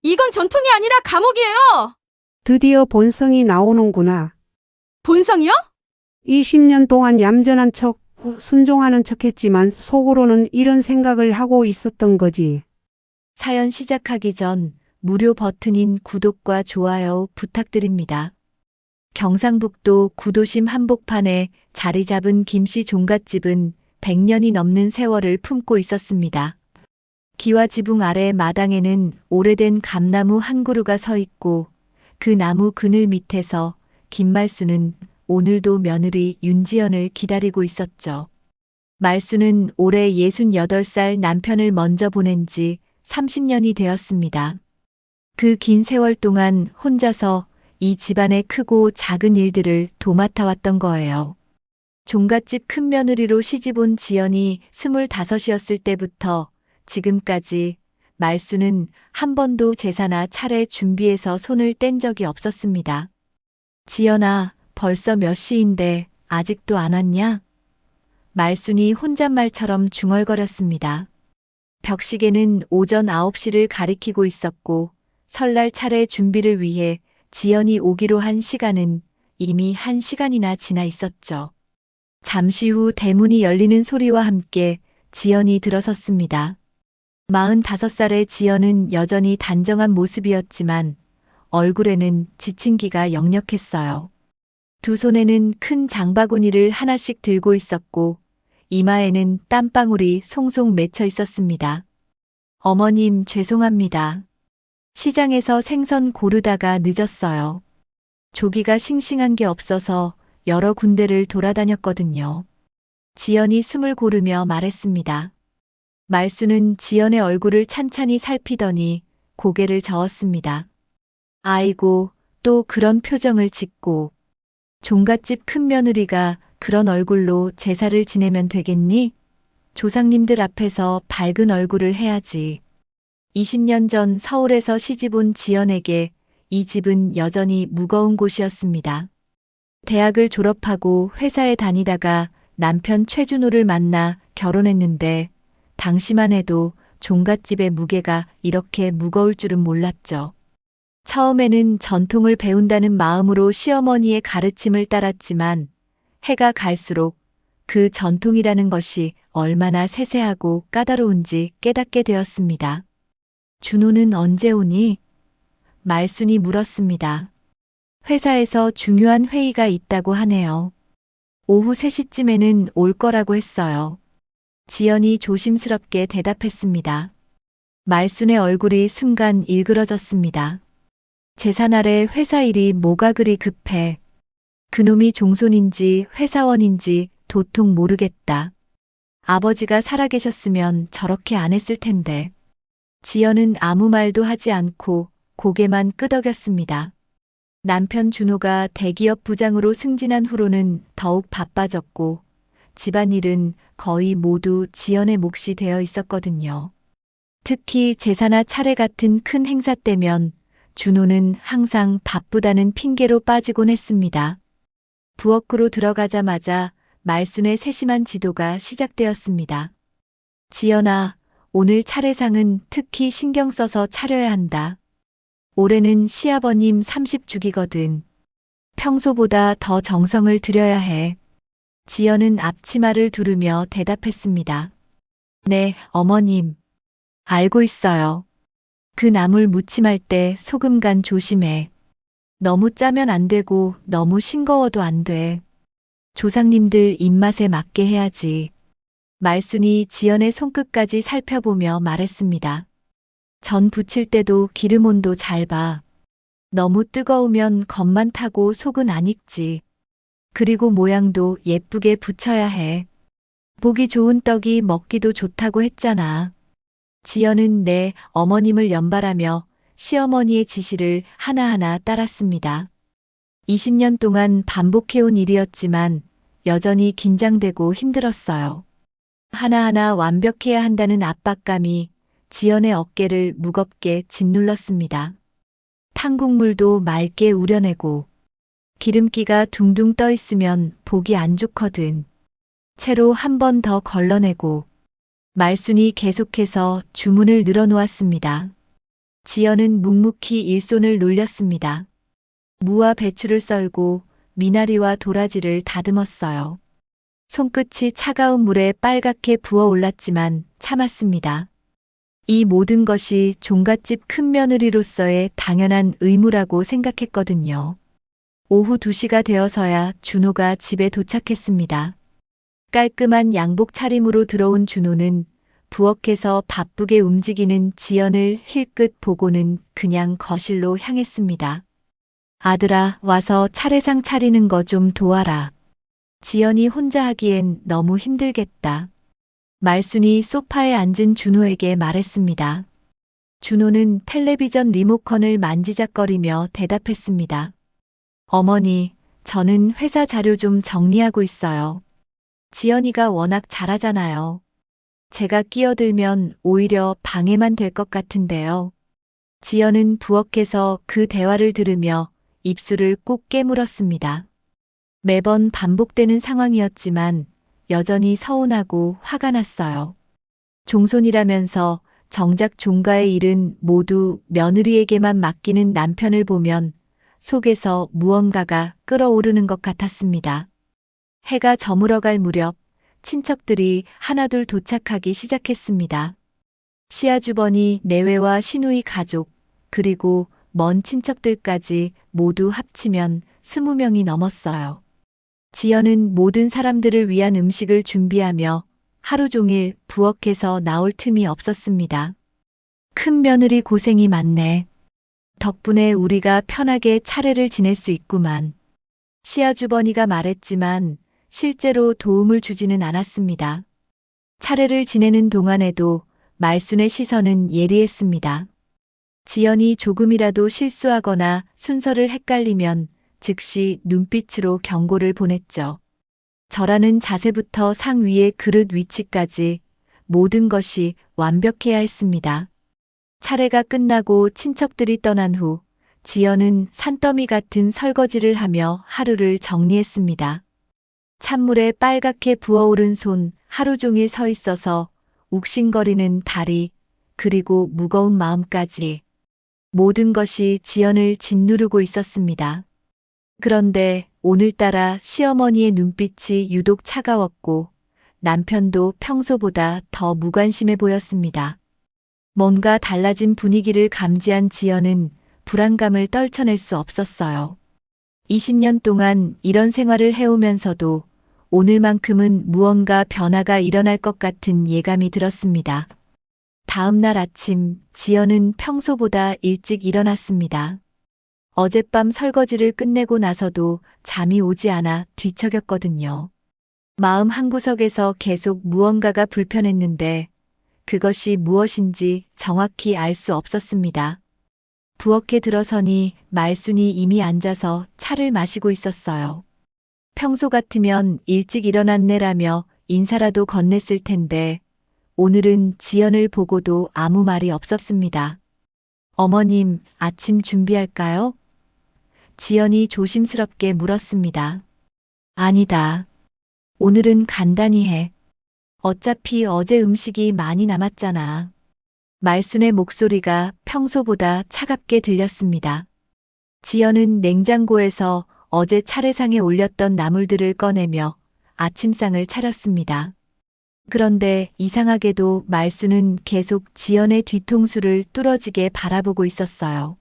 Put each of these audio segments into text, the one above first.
이건 전통이 아니라 감옥이에요. 드디어 본성이 나오는구나. 본성이요? 20년 동안 얌전한 척, 순종하는 척했지만 속으로는 이런 생각을 하고 있었던 거지. 사연 시작하기 전 무료 버튼인 구독과 좋아요 부탁드립니다. 경상북도 구도심 한복판에 자리 잡은 김씨 종갓집은 100년이 넘는 세월을 품고 있었습니다. 기와 지붕 아래 마당에는 오래된 감나무 한 그루가 서 있고 그 나무 그늘 밑에서 김말수는 오늘도 며느리 윤지연을 기다리고 있었죠. 말수는 올해 68살 남편을 먼저 보낸 지 30년이 되었습니다. 그 긴 세월 동안 혼자서 이 집안의 크고 작은 일들을 도맡아 왔던 거예요. 종갓집 큰며느리로 시집온 지연이 25이었을 때부터 지금까지 말수는 한 번도 제사나 차례 준비해서 손을 뗀 적이 없었습니다. 지연아, 벌써 몇 시인데 아직도 안 왔냐? 말순이 혼잣말처럼 중얼거렸습니다. 벽시계는 오전 9시를 가리키고 있었고 설날 차례 준비를 위해 지연이 오기로 한 시간은 이미 1시간이나 지나 있었죠. 잠시 후 대문이 열리는 소리와 함께 지연이 들어섰습니다. 45살의 지연은 여전히 단정한 모습이었지만 얼굴에는 지친 기가 역력했어요. 두 손에는 큰 장바구니를 하나씩 들고 있었고 이마에는 땀방울이 송송 맺혀 있었습니다. 어머님, 죄송합니다. 시장에서 생선 고르다가 늦었어요. 조기가 싱싱한 게 없어서 여러 군데를 돌아다녔거든요. 지연이 숨을 고르며 말했습니다. 말수는 지연의 얼굴을 찬찬히 살피더니 고개를 저었습니다. 아이고, 또 그런 표정을 짓고. 종갓집 큰며느리가 그런 얼굴로 제사를 지내면 되겠니? 조상님들 앞에서 밝은 얼굴을 해야지. 20년 전 서울에서 시집 온 지연에게 이 집은 여전히 무거운 곳이었습니다. 대학을 졸업하고 회사에 다니다가 남편 최준호를 만나 결혼했는데 당시만 해도 종갓집의 무게가 이렇게 무거울 줄은 몰랐죠. 처음에는 전통을 배운다는 마음으로 시어머니의 가르침을 따랐지만 해가 갈수록 그 전통이라는 것이 얼마나 세세하고 까다로운지 깨닫게 되었습니다. 준호는 언제 오니? 말순이 물었습니다. 회사에서 중요한 회의가 있다고 하네요. 오후 3시쯤에는 올 거라고 했어요. 지연이 조심스럽게 대답했습니다. 말순의 얼굴이 순간 일그러졌습니다. 제사날에 회사 일이 뭐가 그리 급해. 그놈이 종손인지 회사원인지 도통 모르겠다. 아버지가 살아계셨으면 저렇게 안 했을 텐데. 지연은 아무 말도 하지 않고 고개만 끄덕였습니다. 남편 준호가 대기업 부장으로 승진한 후로는 더욱 바빠졌고 집안일은 거의 모두 지연의 몫이 되어 있었거든요. 특히 제사나 차례 같은 큰 행사 때면 준호는 항상 바쁘다는 핑계로 빠지곤 했습니다. 부엌으로 들어가자마자 말순의 세심한 지도가 시작되었습니다. 지연아, 오늘 차례상은 특히 신경 써서 차려야 한다. 올해는 시아버님 30주기거든. 평소보다 더 정성을 들여야 해. 지연은 앞치마를 두르며 대답했습니다. 네, 어머님. 알고 있어요. 그 나물 무침할 때 소금 간 조심해. 너무 짜면 안 되고 너무 싱거워도 안 돼. 조상님들 입맛에 맞게 해야지. 말순이 지연의 손끝까지 살펴보며 말했습니다. 전 부칠 때도 기름 온도 잘 봐. 너무 뜨거우면 겉만 타고 속은 안 익지. 그리고 모양도 예쁘게 붙여야 해. 보기 좋은 떡이 먹기도 좋다고 했잖아. 지연은 내 어머님을 연발하며 시어머니의 지시를 하나하나 따랐습니다. 20년 동안 반복해온 일이었지만 여전히 긴장되고 힘들었어요. 하나하나 완벽해야 한다는 압박감이 지연의 어깨를 무겁게 짓눌렀습니다. 탕국물도 맑게 우려내고 기름기가 둥둥 떠 있으면 보기 안 좋거든. 채로 한 번 더 걸러내고 말순이 계속해서 주문을 늘어놓았습니다. 지연은 묵묵히 일손을 놀렸습니다. 무와 배추를 썰고 미나리와 도라지를 다듬었어요. 손끝이 차가운 물에 빨갛게 부어 올랐지만 참았습니다. 이 모든 것이 종갓집 큰며느리로서의 당연한 의무라고 생각했거든요. 오후 2시가 되어서야 준호가 집에 도착했습니다. 깔끔한 양복 차림으로 들어온 준호는 부엌에서 바쁘게 움직이는 지연을 힐끗 보고는 그냥 거실로 향했습니다. 아들아, 와서 차례상 차리는 거 좀 도와라. 지연이 혼자 하기엔 너무 힘들겠다. 말순이 소파에 앉은 준호에게 말했습니다. 준호는 텔레비전 리모컨을 만지작거리며 대답했습니다. 어머니, 저는 회사 자료 좀 정리하고 있어요. 지연이가 워낙 잘하잖아요. 제가 끼어들면 오히려 방해만 될 것 같은데요. 지연은 부엌에서 그 대화를 들으며 입술을 꾹 깨물었습니다. 매번 반복되는 상황이었지만 여전히 서운하고 화가 났어요. 종손이라면서 정작 종가의 일은 모두 며느리에게만 맡기는 남편을 보면 속에서 무언가가 끓어오르는 것 같았습니다. 해가 저물어갈 무렵 친척들이 하나둘 도착하기 시작했습니다. 시아주버니 내외와 시누이 가족, 그리고 먼 친척들까지 모두 합치면 20명이 넘었어요. 지연은 모든 사람들을 위한 음식을 준비하며 하루 종일 부엌에서 나올 틈이 없었습니다. 큰 며느리 고생이 많네. 덕분에 우리가 편하게 차례를 지낼 수 있구만. 시아주버니가 말했지만 실제로 도움을 주지는 않았습니다. 차례를 지내는 동안에도 말순의 시선은 예리했습니다. 지연이 조금이라도 실수하거나 순서를 헷갈리면 즉시 눈빛으로 경고를 보냈죠. 절하는 자세부터 상 위의 그릇 위치까지 모든 것이 완벽해야 했습니다. 차례가 끝나고 친척들이 떠난 후 지연은 산더미 같은 설거지를 하며 하루를 정리했습니다. 찬물에 빨갛게 부어오른 손, 하루 종일 서 있어서 욱신거리는 다리, 그리고 무거운 마음까지 모든 것이 지연을 짓누르고 있었습니다. 그런데 오늘따라 시어머니의 눈빛이 유독 차가웠고 남편도 평소보다 더 무관심해 보였습니다. 뭔가 달라진 분위기를 감지한 지연은 불안감을 떨쳐낼 수 없었어요. 20년 동안 이런 생활을 해오면서도 오늘만큼은 무언가 변화가 일어날 것 같은 예감이 들었습니다. 다음 날 아침, 지연은 평소보다 일찍 일어났습니다. 어젯밤 설거지를 끝내고 나서도 잠이 오지 않아 뒤척였거든요. 마음 한구석에서 계속 무언가가 불편했는데 그것이 무엇인지 정확히 알 수 없었습니다. 부엌에 들어서니 말순이 이미 앉아서 차를 마시고 있었어요. 평소 같으면 일찍 일어났네라며 인사라도 건넸을 텐데 오늘은 지연을 보고도 아무 말이 없었습니다. 어머님, 아침 준비할까요? 지연이 조심스럽게 물었습니다. 아니다. 오늘은 간단히 해. 어차피 어제 음식이 많이 남았잖아. 말순의 목소리가 평소보다 차갑게 들렸습니다. 지연은 냉장고에서 어제 차례상에 올렸던 나물들을 꺼내며 아침상을 차렸습니다. 그런데 이상하게도 말순은 계속 지연의 뒤통수를 뚫어지게 바라보고 있었어요.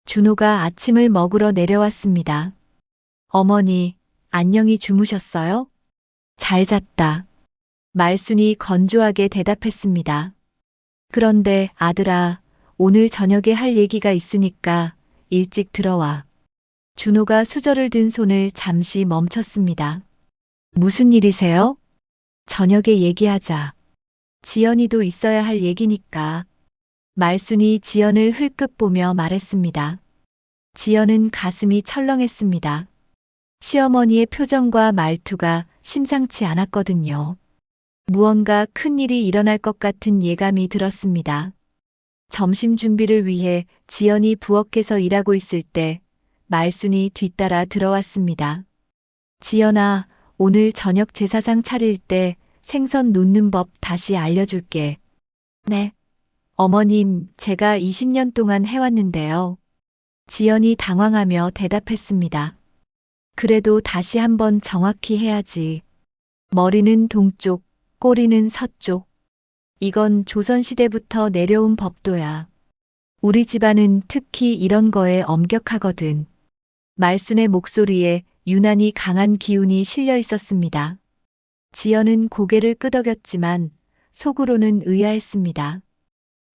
준호가 아침을 먹으러 내려왔습니다. 어머니, 안녕히 주무셨어요? 잘 잤다. 말순이 건조하게 대답했습니다. 그런데 아들아, 오늘 저녁에 할 얘기가 있으니까 일찍 들어와. 준호가 수저를 든 손을 잠시 멈췄습니다. 무슨 일이세요? 저녁에 얘기하자. 지연이도 있어야 할 얘기니까. 말순이 지연을 흘끗 보며 말했습니다. 지연은 가슴이 철렁했습니다. 시어머니의 표정과 말투가 심상치 않았거든요. 무언가 큰 일이 일어날 것 같은 예감이 들었습니다. 점심 준비를 위해 지연이 부엌에서 일하고 있을 때 말순이 뒤따라 들어왔습니다. 지연아, 오늘 저녁 제사상 차릴 때 생선 놓는 법 다시 알려줄게. 네. 어머님, 제가 20년 동안 해왔는데요. 지연이 당황하며 대답했습니다. 그래도 다시 한번 정확히 해야지. 머리는 동쪽, 꼬리는 서쪽. 이건 조선시대부터 내려온 법도야. 우리 집안은 특히 이런 거에 엄격하거든. 말순의 목소리에 유난히 강한 기운이 실려 있었습니다. 지연은 고개를 끄덕였지만 속으로는 의아했습니다.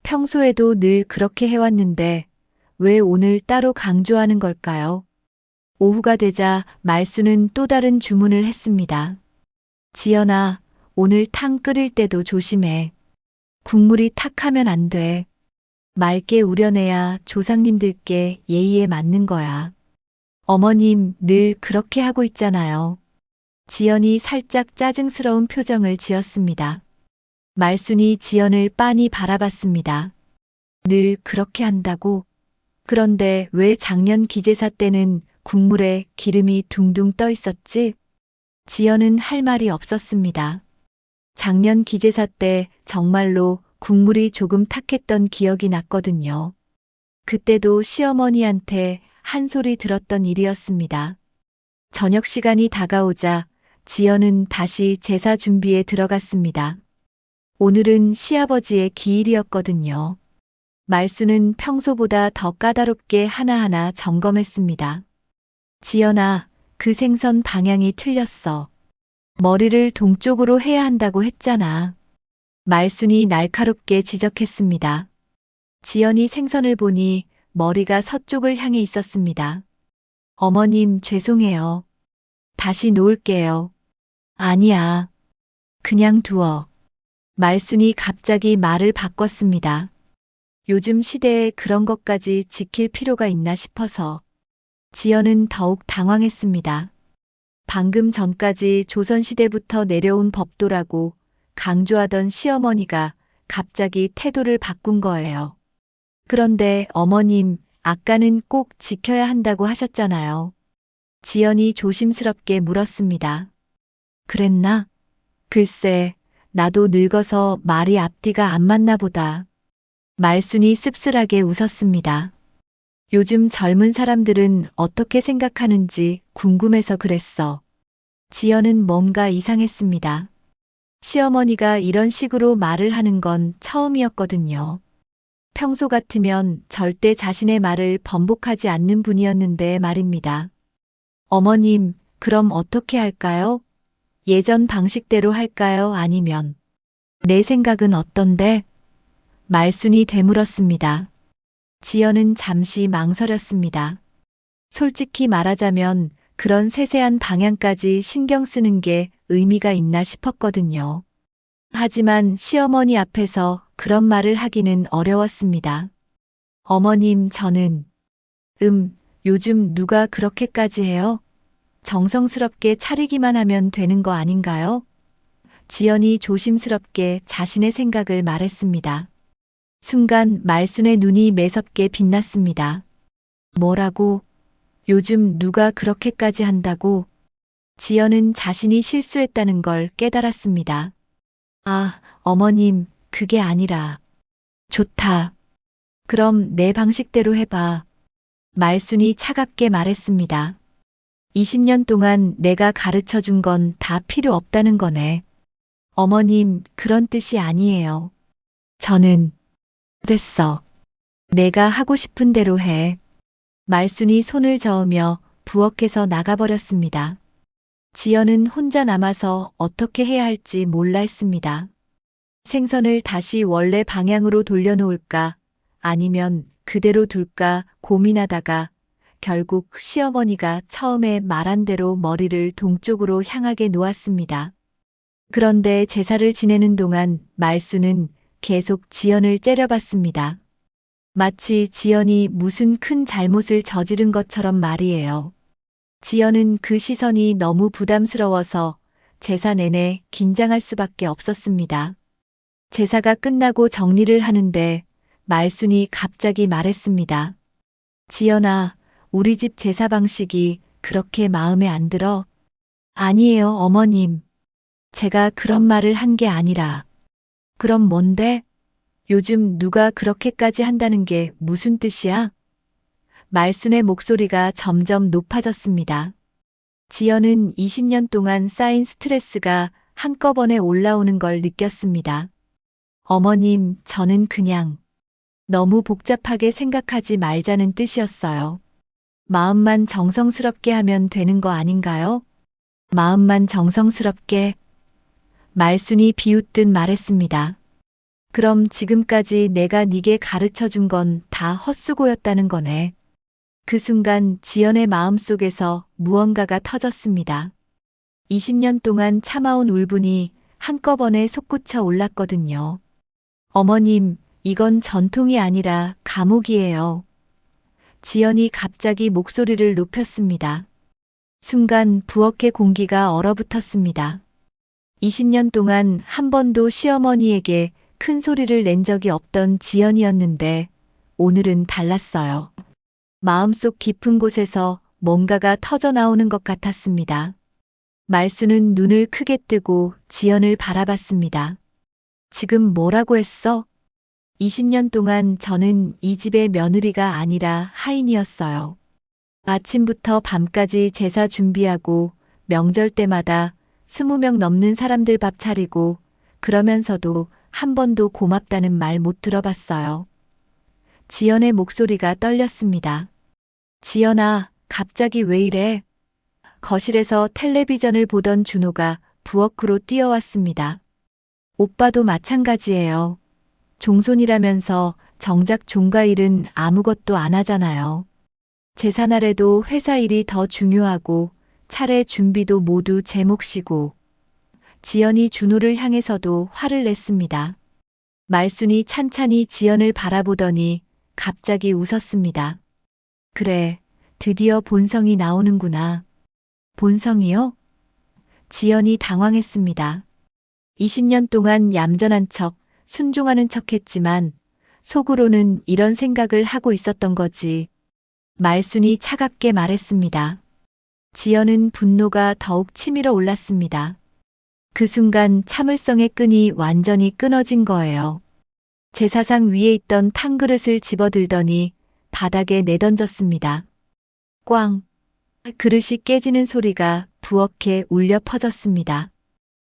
평소에도 늘 그렇게 해왔는데 왜 오늘 따로 강조하는 걸까요? 오후가 되자 말순은 또 다른 주문을 했습니다. 지연아, 오늘 탕 끓일 때도 조심해. 국물이 탁하면 안 돼. 맑게 우려내야 조상님들께 예의에 맞는 거야. 어머님 늘 그렇게 하고 있잖아요. 지연이 살짝 짜증스러운 표정을 지었습니다. 말순이 지연을 빤히 바라봤습니다. 늘 그렇게 한다고? 그런데 왜 작년 기제사 때는 국물에 기름이 둥둥 떠 있었지? 지연은 할 말이 없었습니다. 작년 기제사 때 정말로 국물이 조금 탁했던 기억이 났거든요. 그때도 시어머니한테 한 소리 들었던 일이었습니다. 저녁 시간이 다가오자 지연은 다시 제사 준비에 들어갔습니다. 오늘은 시아버지의 기일이었거든요. 말순은 평소보다 더 까다롭게 하나하나 점검했습니다. 지연아, 그 생선 방향이 틀렸어. 머리를 동쪽으로 해야 한다고 했잖아. 말순이 날카롭게 지적했습니다. 지연이 생선을 보니 머리가 서쪽을 향해 있었습니다. 어머님, 죄송해요. 다시 놓을게요. 아니야. 그냥 두어. 말순이 갑자기 말을 바꿨습니다. 요즘 시대에 그런 것까지 지킬 필요가 있나 싶어서. 지연은 더욱 당황했습니다. 방금 전까지 조선시대부터 내려온 법도라고 강조하던 시어머니가 갑자기 태도를 바꾼 거예요. 그런데 어머님, 아까는 꼭 지켜야 한다고 하셨잖아요. 지연이 조심스럽게 물었습니다. 그랬나? 글쎄, 나도 늙어서 말이 앞뒤가 안 맞나 보다. 말순이 씁쓸하게 웃었습니다. 요즘 젊은 사람들은 어떻게 생각하는지 궁금해서 그랬어. 지연은 뭔가 이상했습니다. 시어머니가 이런 식으로 말을 하는 건 처음이었거든요. 평소 같으면 절대 자신의 말을 번복하지 않는 분이었는데 말입니다. 어머님, 그럼 어떻게 할까요? 예전 방식대로 할까요? 아니면 내 생각은 어떤데? 말순이 되물었습니다. 지연은 잠시 망설였습니다. 솔직히 말하자면 그런 세세한 방향까지 신경 쓰는 게 의미가 있나 싶었거든요. 하지만 시어머니 앞에서 그런 말을 하기는 어려웠습니다. 어머님, 저는 요즘 누가 그렇게까지 해요? 정성스럽게 차리기만 하면 되는 거 아닌가요? 지연이 조심스럽게 자신의 생각을 말했습니다. 순간 말순의 눈이 매섭게 빛났습니다. 뭐라고? 요즘 누가 그렇게까지 한다고? 지연은 자신이 실수했다는 걸 깨달았습니다. 아, 어머님, 그게 아니라. 좋다. 그럼 내 방식대로 해봐. 말순이 차갑게 말했습니다. 20년 동안 내가 가르쳐 준 건 다 필요 없다는 거네. 어머님, 그런 뜻이 아니에요. 저는 됐어. 내가 하고 싶은 대로 해. 말순이 손을 저으며 부엌에서 나가버렸습니다. 지연은 혼자 남아서 어떻게 해야 할지 몰라 했습니다. 생선을 다시 원래 방향으로 돌려놓을까 아니면 그대로 둘까 고민하다가 결국 시어머니가 처음에 말한 대로 머리를 동쪽으로 향하게 놓았습니다. 그런데 제사를 지내는 동안 말순은 계속 지연을 째려봤습니다. 마치 지연이 무슨 큰 잘못을 저지른 것처럼 말이에요. 지연은 그 시선이 너무 부담스러워서 제사 내내 긴장할 수밖에 없었습니다. 제사가 끝나고 정리를 하는데 말순이 갑자기 말했습니다. 지연아, 우리 집 제사 방식이 그렇게 마음에 안 들어? 아니에요, 어머님. 제가 그런 말을 한 게 아니라. 그럼 뭔데? 요즘 누가 그렇게까지 한다는 게 무슨 뜻이야? 말순의 목소리가 점점 높아졌습니다. 지연은 20년 동안 쌓인 스트레스가 한꺼번에 올라오는 걸 느꼈습니다. 어머님, 저는 그냥 너무 복잡하게 생각하지 말자는 뜻이었어요. 마음만 정성스럽게 하면 되는 거 아닌가요? 마음만 정성스럽게. 말순이 비웃듯 말했습니다. 그럼 지금까지 내가 네게 가르쳐 준 건 다 헛수고였다는 거네. 그 순간 지연의 마음속에서 무언가가 터졌습니다. 20년 동안 참아온 울분이 한꺼번에 솟구쳐 올랐거든요. 어머님, 이건 전통이 아니라 감옥이에요. 지연이 갑자기 목소리를 높였습니다. 순간 부엌의 공기가 얼어붙었습니다. 20년 동안 한 번도 시어머니에게 큰 소리를 낸 적이 없던 지연이었는데 오늘은 달랐어요. 마음속 깊은 곳에서 뭔가가 터져나오는 것 같았습니다. 말순은 눈을 크게 뜨고 지연을 바라봤습니다. 지금 뭐라고 했어? 20년 동안 저는 이 집의 며느리가 아니라 하인이었어요. 아침부터 밤까지 제사 준비하고 명절 때마다 20명 넘는 사람들 밥 차리고 그러면서도 한 번도 고맙다는 말 못 들어봤어요. 지연의 목소리가 떨렸습니다. 지연아, 갑자기 왜 이래? 거실에서 텔레비전을 보던 준호가 부엌으로 뛰어왔습니다. 오빠도 마찬가지예요. 종손이라면서 정작 종가 일은 아무것도 안 하잖아요. 제사날에도 회사 일이 더 중요하고 차례 준비도 모두 제 몫이고. 지연이 준호를 향해서도 화를 냈습니다. 말순이 찬찬히 지연을 바라보더니 갑자기 웃었습니다. 그래, 드디어 본성이 나오는구나. 본성이요? 지연이 당황했습니다. 20년 동안 얌전한 척, 순종하는 척 했지만 속으로는 이런 생각을 하고 있었던 거지. 말순이 차갑게 말했습니다. 지연은 분노가 더욱 치밀어 올랐습니다. 그 순간 참을성의 끈이 완전히 끊어진 거예요. 제사상 위에 있던 탕그릇을 집어들더니 바닥에 내던졌습니다. 꽝! 그릇이 깨지는 소리가 부엌에 울려 퍼졌습니다.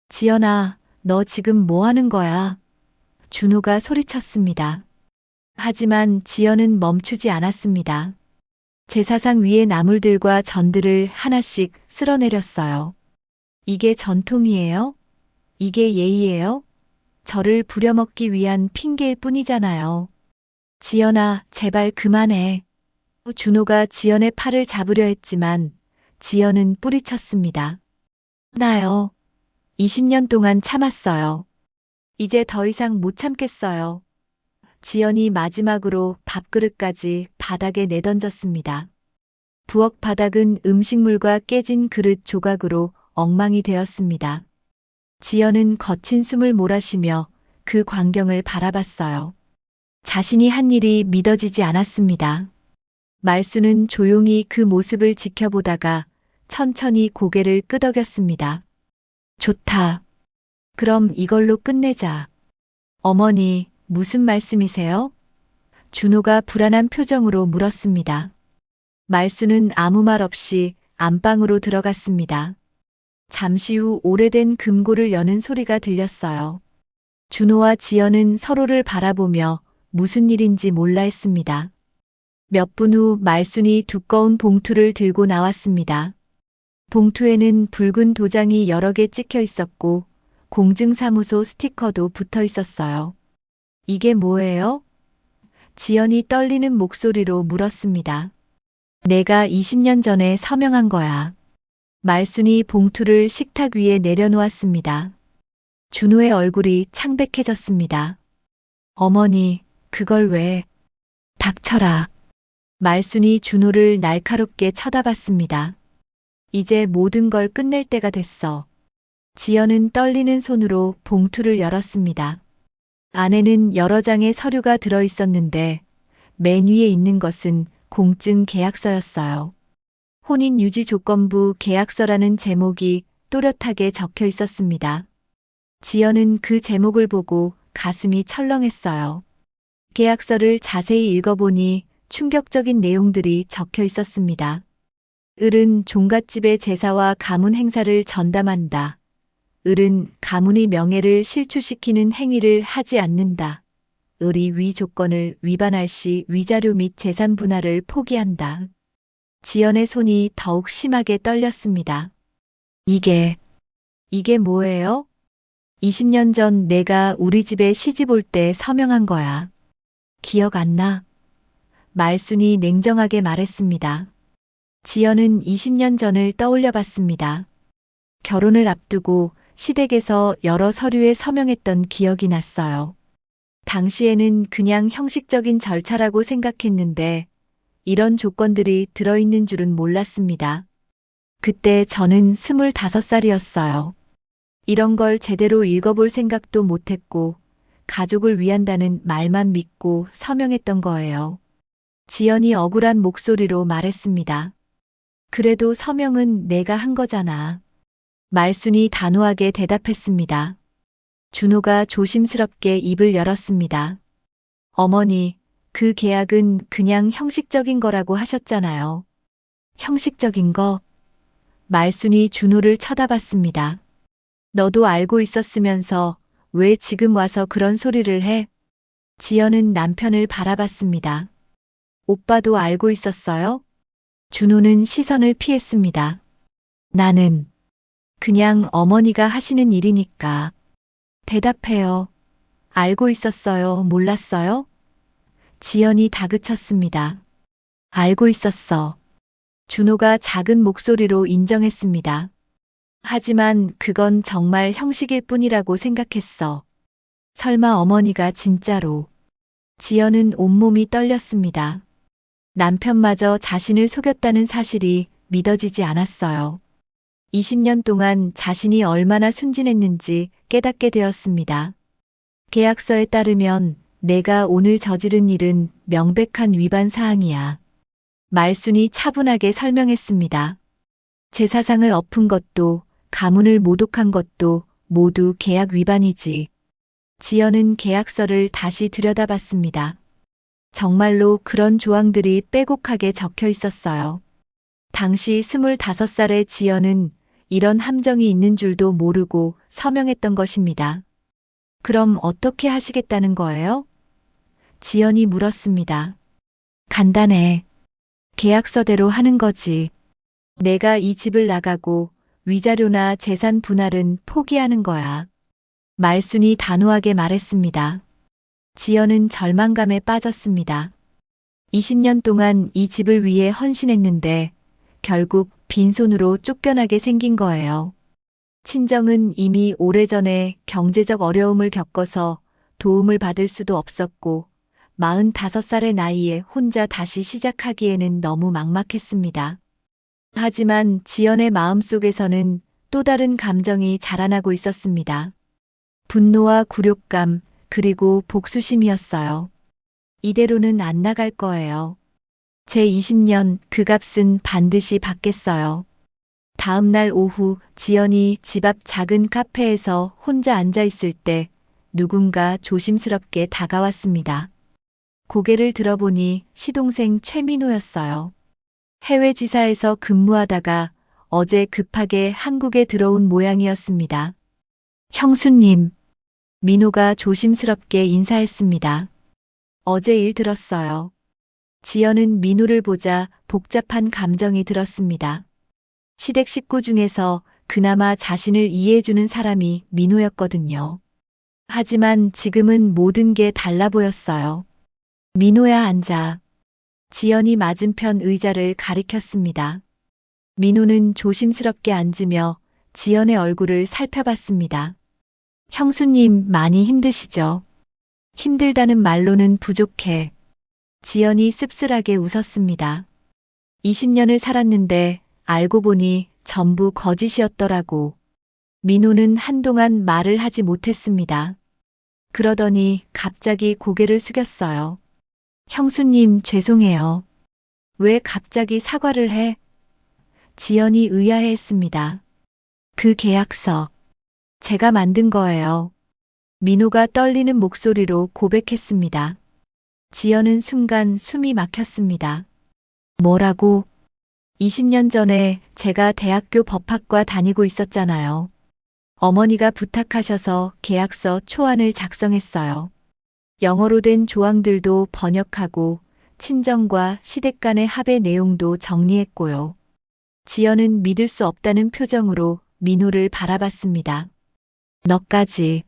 지연아, 너 지금 뭐 하는 거야? 준호가 소리쳤습니다. 하지만 지연은 멈추지 않았습니다. 제사상 위의 나물들과 전들을 하나씩 쓸어내렸어요. 이게 전통이에요? 이게 예의예요? 저를 부려먹기 위한 핑계일 뿐이잖아요. 지연아, 제발 그만해. 준호가 지연의 팔을 잡으려 했지만 지연은 뿌리쳤습니다. 나요. 20년 동안 참았어요. 이제 더 이상 못 참겠어요. 지연이 마지막으로 밥그릇까지 바닥에 내던졌습니다. 부엌 바닥은 음식물과 깨진 그릇 조각으로 엉망이 되었습니다. 지연은 거친 숨을 몰아쉬며 그 광경을 바라봤어요. 자신이 한 일이 믿어지지 않았습니다. 말순은 조용히 그 모습을 지켜보다가 천천히 고개를 끄덕였습니다. 좋다. 그럼 이걸로 끝내자. 어머니, 무슨 말씀이세요? 준호가 불안한 표정으로 물었습니다. 말순은 아무 말 없이 안방으로 들어갔습니다. 잠시 후 오래된 금고를 여는 소리가 들렸어요. 준호와 지연은 서로를 바라보며 무슨 일인지 몰라 했습니다. 몇 분 후 말순이 두꺼운 봉투를 들고 나왔습니다. 봉투에는 붉은 도장이 여러 개 찍혀 있었고 공증사무소 스티커도 붙어 있었어요. 이게 뭐예요? 지연이 떨리는 목소리로 물었습니다. 내가 20년 전에 서명한 거야. 말순이 봉투를 식탁 위에 내려놓았습니다. 준호의 얼굴이 창백해졌습니다. 어머니, 그걸 왜? 닥쳐라. 말순이 준호를 날카롭게 쳐다봤습니다. 이제 모든 걸 끝낼 때가 됐어. 지연은 떨리는 손으로 봉투를 열었습니다. 안에는 여러 장의 서류가 들어 있었는데 맨 위에 있는 것은 공증 계약서였어요. 혼인유지조건부 계약서라는 제목이 또렷하게 적혀 있었습니다. 지연은 그 제목을 보고 가슴이 철렁했어요. 계약서를 자세히 읽어보니 충격적인 내용들이 적혀 있었습니다. 을은 종갓집의 제사와 가문 행사를 전담한다. 을은 가문의 명예를 실추시키는 행위를 하지 않는다. 을이 위 조건을 위반할 시 위자료 및 재산 분할을 포기한다. 지연의 손이 더욱 심하게 떨렸습니다. 이게 뭐예요? 20년 전 내가 우리 집에 시집 올 때 서명한 거야. 기억 안 나? 말순이 냉정하게 말했습니다. 지연은 20년 전을 떠올려 봤습니다. 결혼을 앞두고 시댁에서 여러 서류에 서명했던 기억이 났어요. 당시에는 그냥 형식적인 절차라고 생각했는데 이런 조건들이 들어있는 줄은 몰랐습니다. 그때 저는 25살이었어요. 이런 걸 제대로 읽어볼 생각도 못했고 가족을 위한다는 말만 믿고 서명했던 거예요. 지연이 억울한 목소리로 말했습니다. 그래도 서명은 내가 한 거잖아. 말순이 단호하게 대답했습니다. 준호가 조심스럽게 입을 열었습니다. 어머니, 그 계약은 그냥 형식적인 거라고 하셨잖아요. 형식적인 거? 말순이 준호를 쳐다봤습니다. 너도 알고 있었으면서 왜 지금 와서 그런 소리를 해? 지연은 남편을 바라봤습니다. 오빠도 알고 있었어요? 준호는 시선을 피했습니다. 나는 그냥 어머니가 하시는 일이니까. 대답해요. 알고 있었어요? 몰랐어요? 지연이 다그쳤습니다. 알고 있었어. 준호가 작은 목소리로 인정했습니다. 하지만 그건 정말 형식일 뿐이라고 생각했어. 설마 어머니가 진짜로. 지연은 온몸이 떨렸습니다. 남편마저 자신을 속였다는 사실이 믿어지지 않았어요. 20년 동안 자신이 얼마나 순진했는지 깨닫게 되었습니다. 계약서에 따르면 내가 오늘 저지른 일은 명백한 위반 사항이야. 말순이 차분하게 설명했습니다. 제 사상을 엎은 것도 가문을 모독한 것도 모두 계약 위반이지. 지연은 계약서를 다시 들여다봤습니다. 정말로 그런 조항들이 빼곡하게 적혀 있었어요. 당시 25살의 지연은 이런 함정이 있는 줄도 모르고 서명했던 것입니다. 그럼 어떻게 하시겠다는 거예요? 지연이 물었습니다. 간단해. 계약서대로 하는 거지. 내가 이 집을 나가고 위자료나 재산 분할은 포기하는 거야. 말순이 단호하게 말했습니다. 지연은 절망감에 빠졌습니다. 20년 동안 이 집을 위해 헌신했는데 결국 빈손으로 쫓겨나게 생긴 거예요. 친정은 이미 오래전에 경제적 어려움을 겪어서 도움을 받을 수도 없었고 45살의 나이에 혼자 다시 시작하기에는 너무 막막했습니다. 하지만 지연의 마음속에서는 또 다른 감정이 자라나고 있었습니다. 분노와 굴욕감, 그리고 복수심이었어요. 이대로는 안 나갈 거예요. 제 20년 그 값은 반드시 받겠어요. 다음 날 오후 지연이 집 앞 작은 카페에서 혼자 앉아 있을 때 누군가 조심스럽게 다가왔습니다. 고개를 들어보니 시동생 최민호였어요. 해외 지사에서 근무하다가 어제 급하게 한국에 들어온 모양이었습니다. 형수님, 민호가 조심스럽게 인사했습니다. 어제 일 들었어요. 지연은 민호를 보자 복잡한 감정이 들었습니다. 시댁 식구 중에서 그나마 자신을 이해해주는 사람이 민호였거든요. 하지만 지금은 모든 게 달라 보였어요. 민호야, 앉아. 지연이 맞은편 의자를 가리켰습니다. 민호는 조심스럽게 앉으며 지연의 얼굴을 살펴봤습니다. 형수님 많이 힘드시죠? 힘들다는 말로는 부족해. 지연이 씁쓸하게 웃었습니다. 20년을 살았는데 알고 보니 전부 거짓이었더라고. 민호는 한동안 말을 하지 못했습니다. 그러더니 갑자기 고개를 숙였어요. 형수님 죄송해요. 왜 갑자기 사과를 해? 지연이 의아해했습니다. 그 계약서 제가 만든 거예요. 민호가 떨리는 목소리로 고백했습니다. 지연은 순간 숨이 막혔습니다. 뭐라고? 20년 전에 제가 대학교 법학과 다니고 있었잖아요. 어머니가 부탁하셔서 계약서 초안을 작성했어요. 영어로 된 조항들도 번역하고 친정과 시댁 간의 합의 내용도 정리했고요. 지연은 믿을 수 없다는 표정으로 민호를 바라봤습니다. 너까지.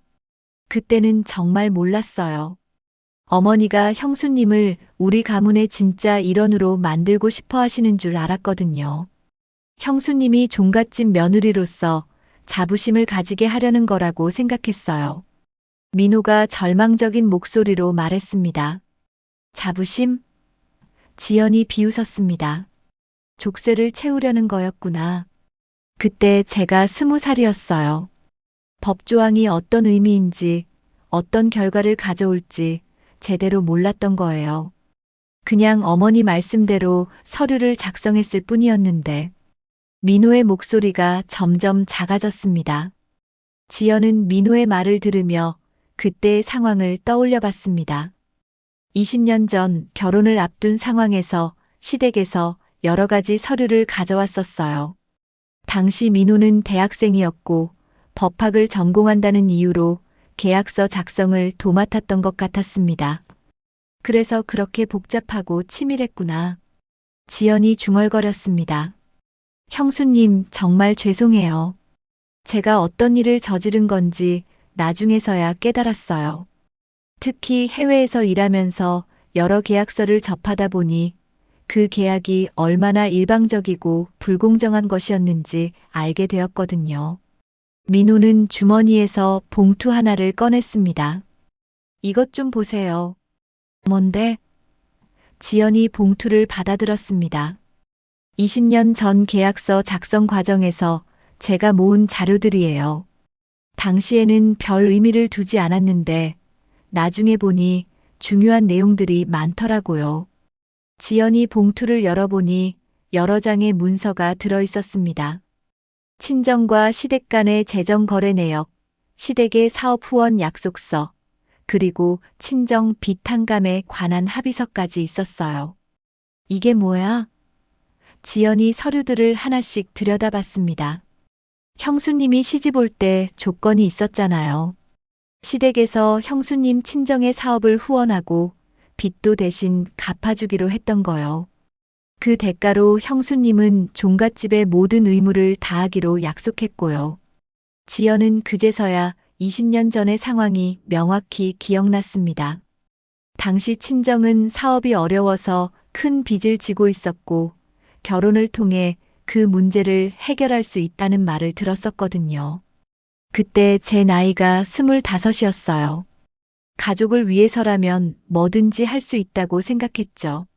그때는 정말 몰랐어요. 어머니가 형수님을 우리 가문의 진짜 일원으로 만들고 싶어 하시는 줄 알았거든요. 형수님이 종갓집 며느리로서 자부심을 가지게 하려는 거라고 생각했어요. 민호가 절망적인 목소리로 말했습니다. 자부심? 지연이 비웃었습니다. 족쇄를 채우려는 거였구나. 그때 제가 20살이었어요. 법조항이 어떤 의미인지, 어떤 결과를 가져올지 제대로 몰랐던 거예요. 그냥 어머니 말씀대로 서류를 작성했을 뿐이었는데, 민호의 목소리가 점점 작아졌습니다. 지연은 민호의 말을 들으며 그때의 상황을 떠올려 봤습니다. 20년 전 결혼을 앞둔 상황에서 시댁에서 여러 가지 서류를 가져왔었어요. 당시 민호는 대학생이었고 법학을 전공한다는 이유로 계약서 작성을 도맡았던 것 같았습니다. 그래서 그렇게 복잡하고 치밀했구나. 지연이 중얼거렸습니다. 형수님, 정말 죄송해요. 제가 어떤 일을 저지른 건지 나중에서야 깨달았어요. 특히 해외에서 일하면서 여러 계약서를 접하다 보니 그 계약이 얼마나 일방적이고 불공정한 것이었는지 알게 되었거든요. 민호는 주머니에서 봉투 하나를 꺼냈습니다. 이것 좀 보세요. 뭔데? 지연이 봉투를 받아들었습니다. 20년 전 계약서 작성 과정에서 제가 모은 자료들이에요. 당시에는 별 의미를 두지 않았는데 나중에 보니 중요한 내용들이 많더라고요. 지연이 봉투를 열어보니 여러 장의 문서가 들어 있었습니다. 친정과 시댁 간의 재정 거래 내역, 시댁의 사업 후원 약속서, 그리고 친정 빚 탕감에 관한 합의서까지 있었어요. 이게 뭐야? 지연이 서류들을 하나씩 들여다봤습니다. 형수님이 시집 올 때 조건이 있었잖아요. 시댁에서 형수님 친정의 사업을 후원하고 빚도 대신 갚아주기로 했던 거요. 그 대가로 형수님은 종갓집의 모든 의무를 다하기로 약속했고요. 지연은 그제서야 20년 전의 상황이 명확히 기억났습니다. 당시 친정은 사업이 어려워서 큰 빚을 지고 있었고 결혼을 통해 그 문제를 해결할 수 있다는 말을 들었었거든요. 그때 제 나이가 25이었어요. 가족을 위해서라면 뭐든지 할 수 있다고 생각했죠.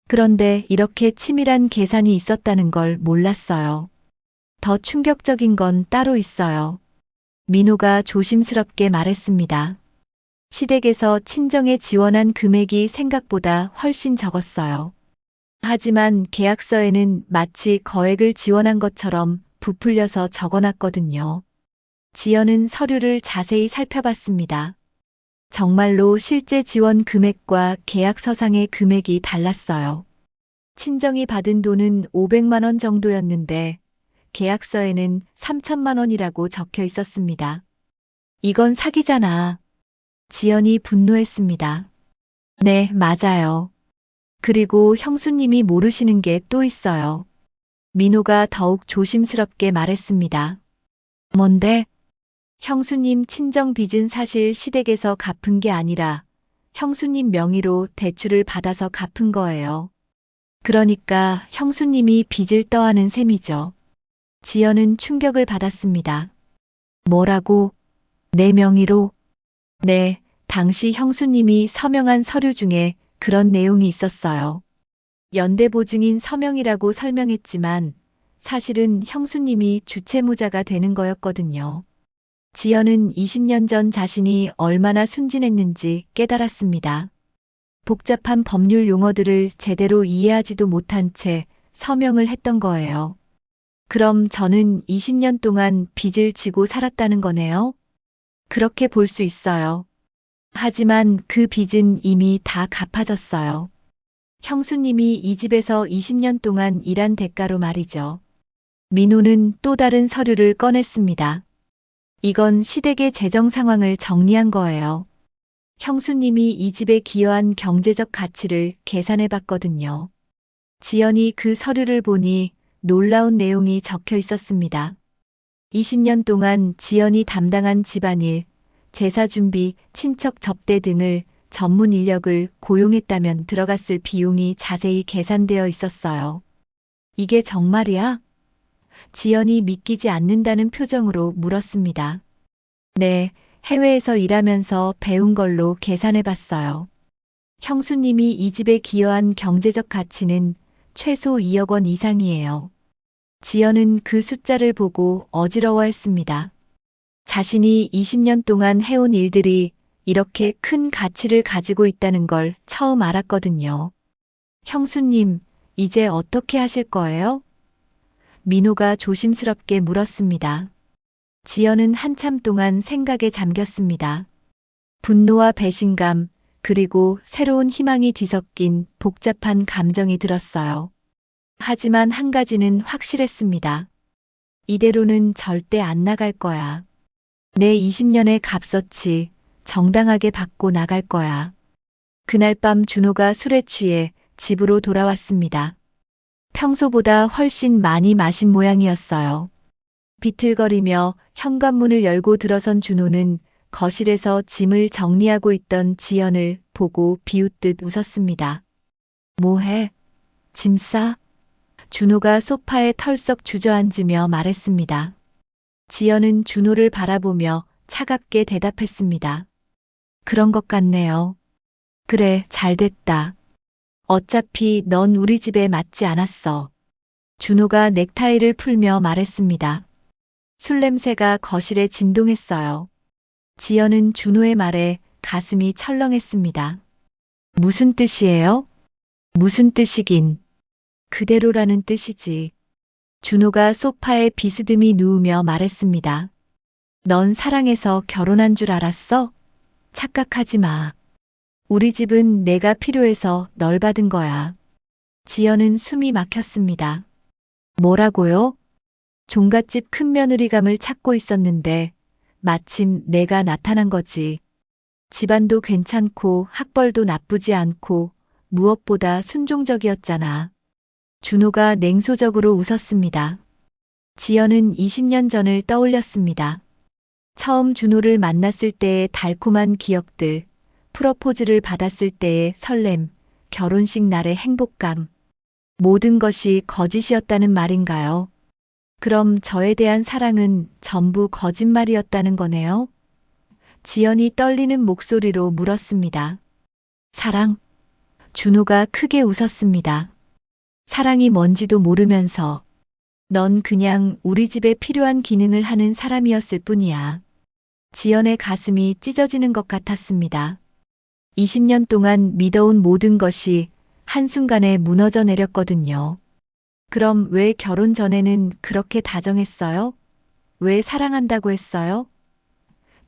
그런데 이렇게 치밀한 계산이 있었다는 걸 몰랐어요. 더 충격적인 건 따로 있어요. 민호가 조심스럽게 말했습니다. 시댁에서 친정에 지원한 금액이 생각보다 훨씬 적었어요. 하지만 계약서에는 마치 거액을 지원한 것처럼 부풀려서 적어놨거든요. 지연은 서류를 자세히 살펴봤습니다. 정말로 실제 지원 금액과 계약서상의 금액이 달랐어요. 친정이 받은 돈은 500만 원 정도였는데 계약서에는 3천만 원이라고 적혀 있었습니다. 이건 사기잖아. 지연이 분노했습니다. 네, 맞아요. 그리고 형수님이 모르시는 게 또 있어요. 민호가 더욱 조심스럽게 말했습니다. 뭔데? 형수님 친정 빚은 사실 시댁에서 갚은 게 아니라 형수님 명의로 대출을 받아서 갚은 거예요. 그러니까 형수님이 빚을 떠안은 셈이죠. 지연은 충격을 받았습니다. 뭐라고? 내 명의로? 네, 당시 형수님이 서명한 서류 중에 그런 내용이 있었어요. 연대보증인 서명이라고 설명했지만 사실은 형수님이 주채무자가 되는 거였거든요. 지연은 20년 전 자신이 얼마나 순진했는지 깨달았습니다. 복잡한 법률 용어들을 제대로 이해하지도 못한 채 서명을 했던 거예요. 그럼 저는 20년 동안 빚을 지고 살았다는 거네요? 그렇게 볼 수 있어요. 하지만 그 빚은 이미 다 갚아졌어요. 형수님이 이 집에서 20년 동안 일한 대가로 말이죠. 민호는 또 다른 서류를 꺼냈습니다. 이건 시댁의 재정 상황을 정리한 거예요. 형수님이 이 집에 기여한 경제적 가치를 계산해 봤거든요. 지연이 그 서류를 보니 놀라운 내용이 적혀 있었습니다. 20년 동안 지연이 담당한 집안일, 제사 준비, 친척 접대 등을 전문 인력을 고용했다면 들어갔을 비용이 자세히 계산되어 있었어요. 이게 정말이야? 지연이 믿기지 않는다는 표정으로 물었습니다. 네, 해외에서 일하면서 배운 걸로 계산해 봤어요. 형수님이 이 집에 기여한 경제적 가치는 최소 2억 원 이상이에요. 지연은 그 숫자를 보고 어지러워했습니다. 자신이 20년 동안 해온 일들이 이렇게 큰 가치를 가지고 있다는 걸 처음 알았거든요. 형수님, 이제 어떻게 하실 거예요? 민호가 조심스럽게 물었습니다. 지연은 한참 동안 생각에 잠겼습니다. 분노와 배신감, 그리고 새로운 희망이 뒤섞인 복잡한 감정이 들었어요. 하지만 한 가지는 확실했습니다. 이대로는 절대 안 나갈 거야. 내 20년의 값어치 정당하게 받고 나갈 거야. 그날 밤 준호가 술에 취해 집으로 돌아왔습니다. 평소보다 훨씬 많이 마신 모양이었어요. 비틀거리며 현관문을 열고 들어선 준호는 거실에서 짐을 정리하고 있던 지연을 보고 비웃듯 웃었습니다. 뭐해? 짐 싸? 준호가 소파에 털썩 주저앉으며 말했습니다. 지연은 준호를 바라보며 차갑게 대답했습니다. 그런 것 같네요. 그래, 잘 됐다. 어차피 넌 우리 집에 맞지 않았어. 준호가 넥타이를 풀며 말했습니다. 술 냄새가 거실에 진동했어요. 지연은 준호의 말에 가슴이 철렁했습니다. 무슨 뜻이에요? 무슨 뜻이긴. 그대로라는 뜻이지. 준호가 소파에 비스듬히 누우며 말했습니다. 넌 사랑해서 결혼한 줄 알았어? 착각하지 마. 우리 집은 내가 필요해서 널 받은 거야. 지연은 숨이 막혔습니다. 뭐라고요? 종갓집 큰며느리감을 찾고 있었는데 마침 내가 나타난 거지. 집안도 괜찮고 학벌도 나쁘지 않고 무엇보다 순종적이었잖아. 준호가 냉소적으로 웃었습니다. 지연은 20년 전을 떠올렸습니다. 처음 준호를 만났을 때의 달콤한 기억들, 프러포즈를 받았을 때의 설렘, 결혼식 날의 행복감. 모든 것이 거짓이었다는 말인가요? 그럼 저에 대한 사랑은 전부 거짓말이었다는 거네요? 지연이 떨리는 목소리로 물었습니다. 사랑? 준호가 크게 웃었습니다. 사랑이 뭔지도 모르면서 넌 그냥 우리 집에 필요한 기능을 하는 사람이었을 뿐이야. 지연의 가슴이 찢어지는 것 같았습니다. 20년 동안 믿어온 모든 것이 한순간에 무너져 내렸거든요. 그럼 왜 결혼 전에는 그렇게 다정했어요? 왜 사랑한다고 했어요?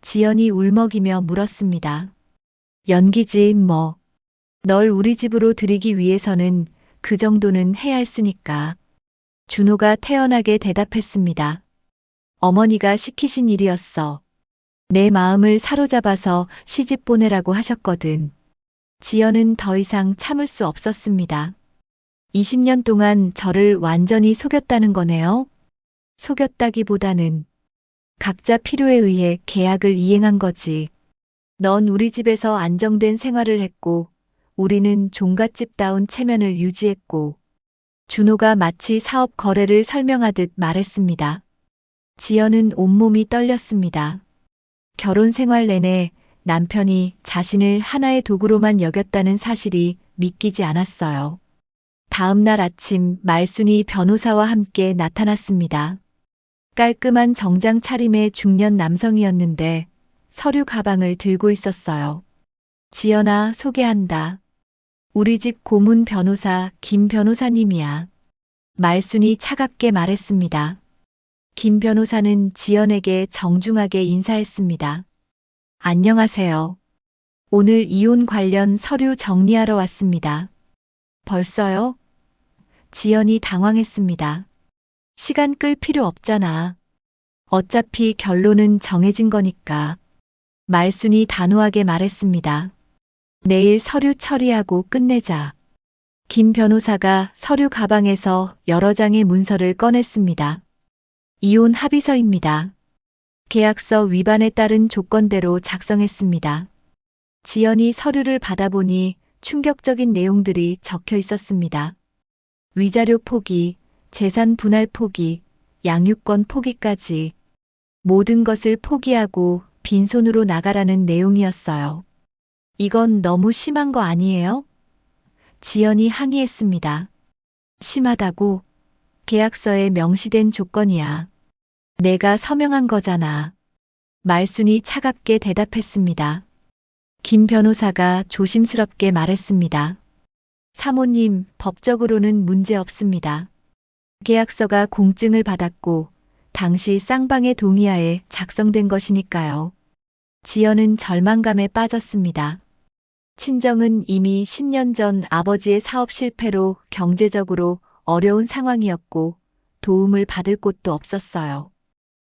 지연이 울먹이며 물었습니다. 연기지 뭐. 널 우리 집으로 들이기 위해서는 그 정도는 해야 했으니까. 준호가 태연하게 대답했습니다. 어머니가 시키신 일이었어. 내 마음을 사로잡아서 시집 보내라고 하셨거든. 지연은 더 이상 참을 수 없었습니다. 20년 동안 저를 완전히 속였다는 거네요. 속였다기보다는 각자 필요에 의해 계약을 이행한 거지. 넌 우리 집에서 안정된 생활을 했고 우리는 종갓집다운 체면을 유지했고. 준호가 마치 사업 거래를 설명하듯 말했습니다. 지연은 온몸이 떨렸습니다. 결혼 생활 내내 남편이 자신을 하나의 도구로만 여겼다는 사실이 믿기지 않았어요. 다음 날 아침 말순이 변호사와 함께 나타났습니다. 깔끔한 정장 차림의 중년 남성이었는데 서류 가방을 들고 있었어요. 지연아, 소개한다. 우리 집 고문 변호사 김 변호사님이야. 말순이 차갑게 말했습니다. 김 변호사는 지연에게 정중하게 인사했습니다. 안녕하세요. 오늘 이혼 관련 서류 정리하러 왔습니다. 벌써요? 지연이 당황했습니다. 시간 끌 필요 없잖아. 어차피 결론은 정해진 거니까. 말순이 단호하게 말했습니다. 내일 서류 처리하고 끝내자. 김 변호사가 서류 가방에서 여러 장의 문서를 꺼냈습니다. 이혼 합의서입니다. 계약서 위반에 따른 조건대로 작성했습니다. 지연이 서류를 받아보니 충격적인 내용들이 적혀 있었습니다. 위자료 포기, 재산 분할 포기, 양육권 포기까지 모든 것을 포기하고 빈손으로 나가라는 내용이었어요. 이건 너무 심한 거 아니에요? 지연이 항의했습니다. 심하다고? 계약서에 명시된 조건이야. 내가 서명한 거잖아. 말순이 차갑게 대답했습니다. 김 변호사가 조심스럽게 말했습니다. 사모님, 법적으로는 문제 없습니다. 계약서가 공증을 받았고 당시 쌍방의 동의하에 작성된 것이니까요. 지연은 절망감에 빠졌습니다. 친정은 이미 10년 전 아버지의 사업 실패로 경제적으로 어려운 상황이었고 도움을 받을 곳도 없었어요.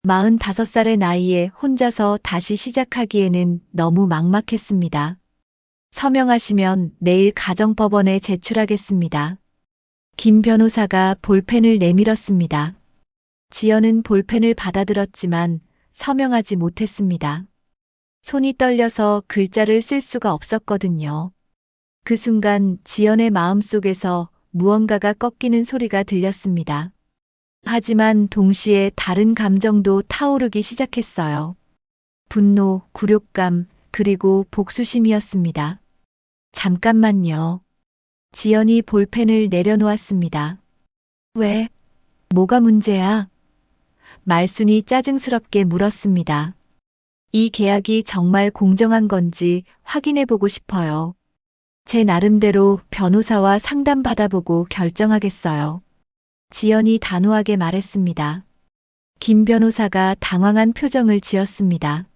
45살의 나이에 혼자서 다시 시작하기에는 너무 막막했습니다. 서명하시면 내일 가정법원에 제출하겠습니다. 김 변호사가 볼펜을 내밀었습니다. 지연은 볼펜을 받아들었지만 서명하지 못했습니다. 손이 떨려서 글자를 쓸 수가 없었거든요. 그 순간 지연의 마음속에서 무언가가 꺾이는 소리가 들렸습니다. 하지만 동시에 다른 감정도 타오르기 시작했어요. 분노, 굴욕감, 그리고 복수심이었습니다. 잠깐만요. 지연이 볼펜을 내려놓았습니다. 왜? 뭐가 문제야? 말순이 짜증스럽게 물었습니다. 이 계약이 정말 공정한 건지 확인해보고 싶어요. 제 나름대로 변호사와 상담받아보고 결정하겠어요. 지연이 단호하게 말했습니다. 김 변호사가 당황한 표정을 지었습니다.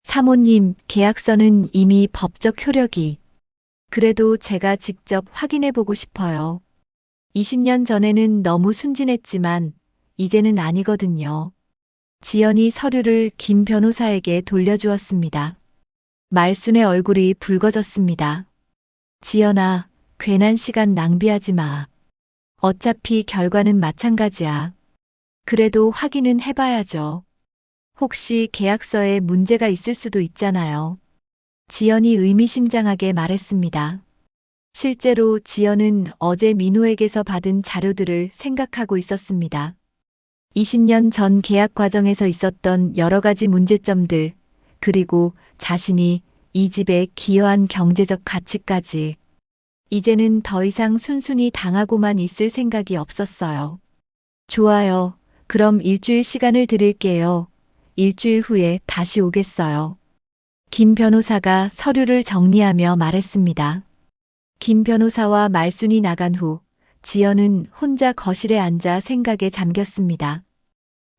사모님, 계약서는 이미 법적 효력이. 그래도 제가 직접 확인해보고 싶어요. 20년 전에는 너무 순진했지만 이제는 아니거든요. 지연이 서류를 김 변호사에게 돌려주었습니다. 말순의 얼굴이 붉어졌습니다. 지연아, 괜한 시간 낭비하지 마. 어차피 결과는 마찬가지야. 그래도 확인은 해봐야죠. 혹시 계약서에 문제가 있을 수도 있잖아요. 지연이 의미심장하게 말했습니다. 실제로 지연은 어제 민호에게서 받은 자료들을 생각하고 있었습니다. 20년 전 계약 과정에서 있었던 여러 가지 문제점들, 그리고 자신이 이 집에 기여한 경제적 가치까지. 이제는 더 이상 순순히 당하고만 있을 생각이 없었어요. 좋아요. 그럼 일주일 시간을 드릴게요. 일주일 후에 다시 오겠어요. 김 변호사가 서류를 정리하며 말했습니다. 김 변호사와 말순이 나간 후 지연은 혼자 거실에 앉아 생각에 잠겼습니다.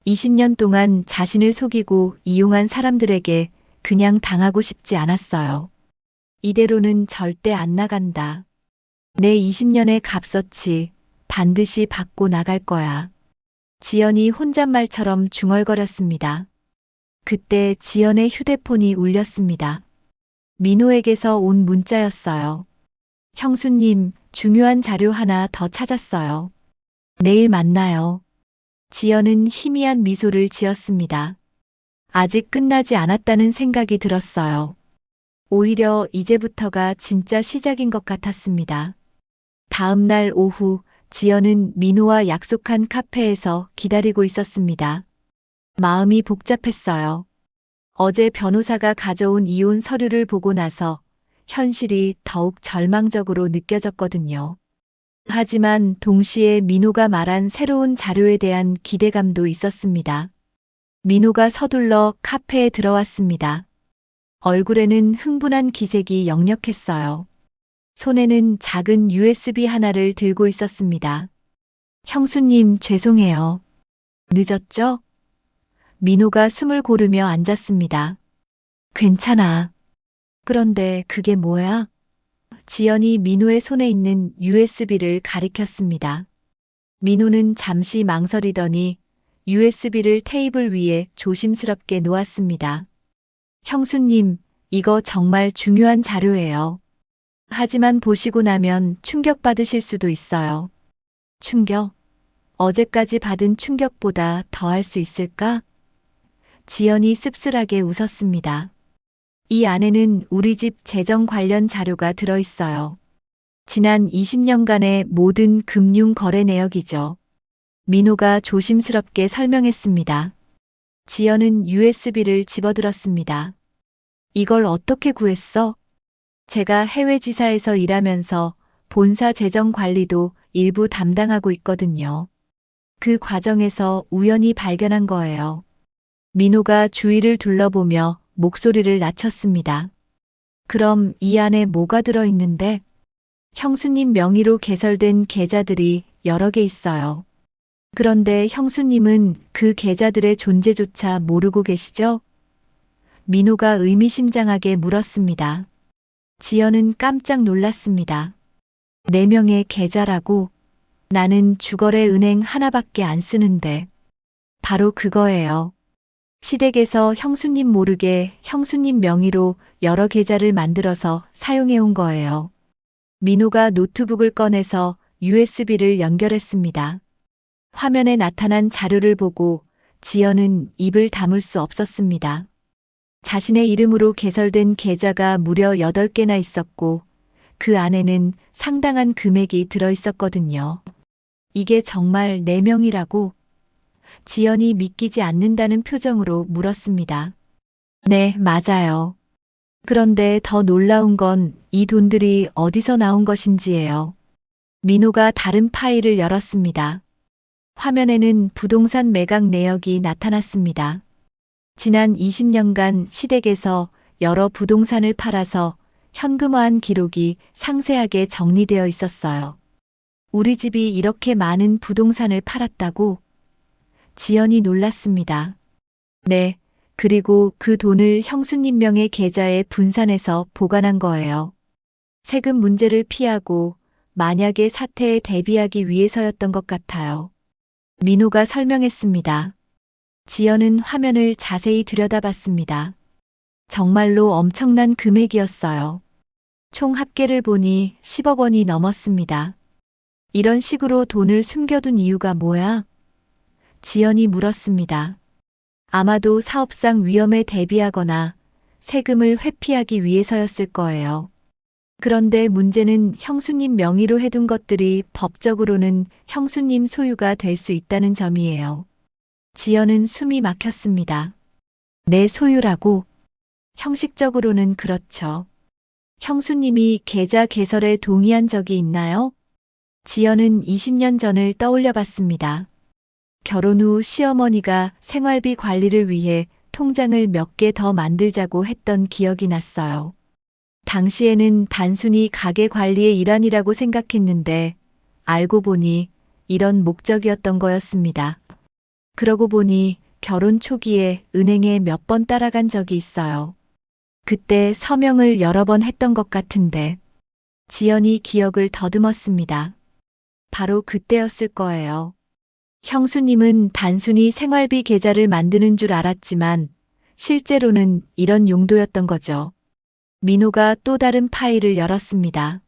20년 동안 자신을 속이고 이용한 사람들에게 그냥 당하고 싶지 않았어요. 이대로는 절대 안 나간다. 내 20년의 값어치 반드시 받고 나갈 거야. 지연이 혼잣말처럼 중얼거렸습니다. 그때 지연의 휴대폰이 울렸습니다. 민호에게서 온 문자였어요. 형수님, 중요한 자료 하나 더 찾았어요. 내일 만나요. 지연은 희미한 미소를 지었습니다. 아직 끝나지 않았다는 생각이 들었어요. 오히려 이제부터가 진짜 시작인 것 같았습니다. 다음 날 오후, 지연은 민호와 약속한 카페에서 기다리고 있었습니다. 마음이 복잡했어요. 어제 변호사가 가져온 이혼 서류를 보고 나서 현실이 더욱 절망적으로 느껴졌거든요. 하지만 동시에 민호가 말한 새로운 자료에 대한 기대감도 있었습니다. 민호가 서둘러 카페에 들어왔습니다. 얼굴에는 흥분한 기색이 역력했어요. 손에는 작은 USB 하나를 들고 있었습니다. 형수님, 죄송해요. 늦었죠? 민호가 숨을 고르며 앉았습니다. 괜찮아. 그런데 그게 뭐야? 지연이 민호의 손에 있는 USB를 가리켰습니다. 민호는 잠시 망설이더니 USB를 테이블 위에 조심스럽게 놓았습니다. 형수님, 이거 정말 중요한 자료예요. 하지만 보시고 나면 충격받으실 수도 있어요. 충격? 어제까지 받은 충격보다 더할 수 있을까? 지연이 씁쓸하게 웃었습니다. 이 안에는 우리 집 재정 관련 자료가 들어있어요. 지난 20년간의 모든 금융 거래 내역이죠. 민호가 조심스럽게 설명했습니다. 지연은 USB를 집어들었습니다. 이걸 어떻게 구했어? 제가 해외 지사에서 일하면서 본사 재정 관리도 일부 담당하고 있거든요. 그 과정에서 우연히 발견한 거예요. 민호가 주위를 둘러보며 목소리를 낮췄습니다. 그럼 이 안에 뭐가 들어있는데? 형수님 명의로 개설된 계좌들이 여러 개 있어요. 그런데 형수님은 그 계좌들의 존재조차 모르고 계시죠? 민호가 의미심장하게 물었습니다. 지연은 깜짝 놀랐습니다. 4명의 계좌라고? 나는 주거래 은행 하나밖에 안 쓰는데. 바로 그거예요. 시댁에서 형수님 모르게 형수님 명의로 여러 계좌를 만들어서 사용해 온 거예요. 민호가 노트북을 꺼내서 USB를 연결했습니다. 화면에 나타난 자료를 보고 지연은 입을 다물 수 없었습니다. 자신의 이름으로 개설된 계좌가 무려 8개나 있었고 그 안에는 상당한 금액이 들어있었거든요. 이게 정말 4명이라고? 지연이 믿기지 않는다는 표정으로 물었습니다. 네, 맞아요. 그런데 더 놀라운 건 이 돈들이 어디서 나온 것인지예요. 민호가 다른 파일을 열었습니다. 화면에는 부동산 매각 내역이 나타났습니다. 지난 20년간 시댁에서 여러 부동산을 팔아서 현금화한 기록이 상세하게 정리되어 있었어요. 우리 집이 이렇게 많은 부동산을 팔았다고? 지연이 놀랐습니다. 네, 그리고 그 돈을 형수님 명의 계좌에 분산해서 보관한 거예요. 세금 문제를 피하고 만약의 사태에 대비하기 위해서였던 것 같아요. 민호가 설명했습니다. 지연은 화면을 자세히 들여다봤습니다. 정말로 엄청난 금액이었어요. 총 합계를 보니 10억 원이 넘었습니다. 이런 식으로 돈을 숨겨둔 이유가 뭐야? 지연이 물었습니다. 아마도 사업상 위험에 대비하거나 세금을 회피하기 위해서였을 거예요. 그런데 문제는 형수님 명의로 해둔 것들이 법적으로는 형수님 소유가 될 수 있다는 점이에요. 지연은 숨이 막혔습니다. 내 소유라고? 형식적으로는 그렇죠. 형수님이 계좌 개설에 동의한 적이 있나요? 지연은 20년 전을 떠올려 봤습니다. 결혼 후 시어머니가 생활비 관리를 위해 통장을 몇 개 더 만들자고 했던 기억이 났어요. 당시에는 단순히 가게 관리의 일환이라고 생각했는데 알고 보니 이런 목적이었던 거였습니다. 그러고 보니 결혼 초기에 은행에 몇 번 따라간 적이 있어요. 그때 서명을 여러 번 했던 것 같은데 지연이 기억을 더듬었습니다. 바로 그때였을 거예요. 형수님은 단순히 생활비 계좌를 만드는 줄 알았지만 실제로는 이런 용도였던 거죠. 민호가 또 다른 파일을 열었습니다.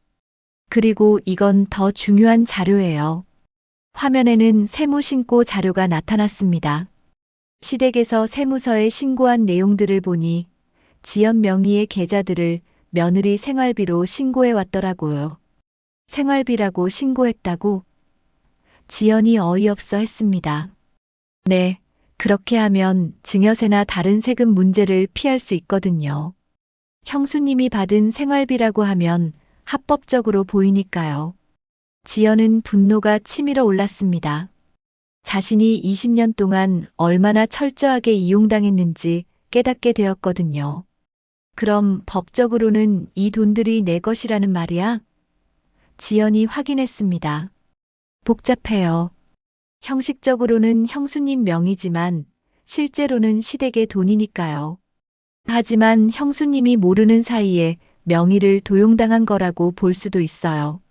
그리고 이건 더 중요한 자료예요. 화면에는 세무신고 자료가 나타났습니다. 시댁에서 세무서에 신고한 내용들을 보니 지연 명의의 계좌들을 며느리 생활비로 신고해 왔더라고요. 생활비라고 신고했다고? 지연이 어이없어 했습니다. 네, 그렇게 하면 증여세나 다른 세금 문제를 피할 수 있거든요. 형수님이 받은 생활비라고 하면 합법적으로 보이니까요. 지연은 분노가 치밀어 올랐습니다. 자신이 20년 동안 얼마나 철저하게 이용당했는지 깨닫게 되었거든요. 그럼 법적으로는 이 돈들이 내 것이라는 말이야? 지연이 확인했습니다. 복잡해요. 형식적으로는 형수님 명의지만 실제로는 시댁의 돈이니까요. 하지만 형수님이 모르는 사이에 명의를 도용당한 거라고 볼 수도 있어요.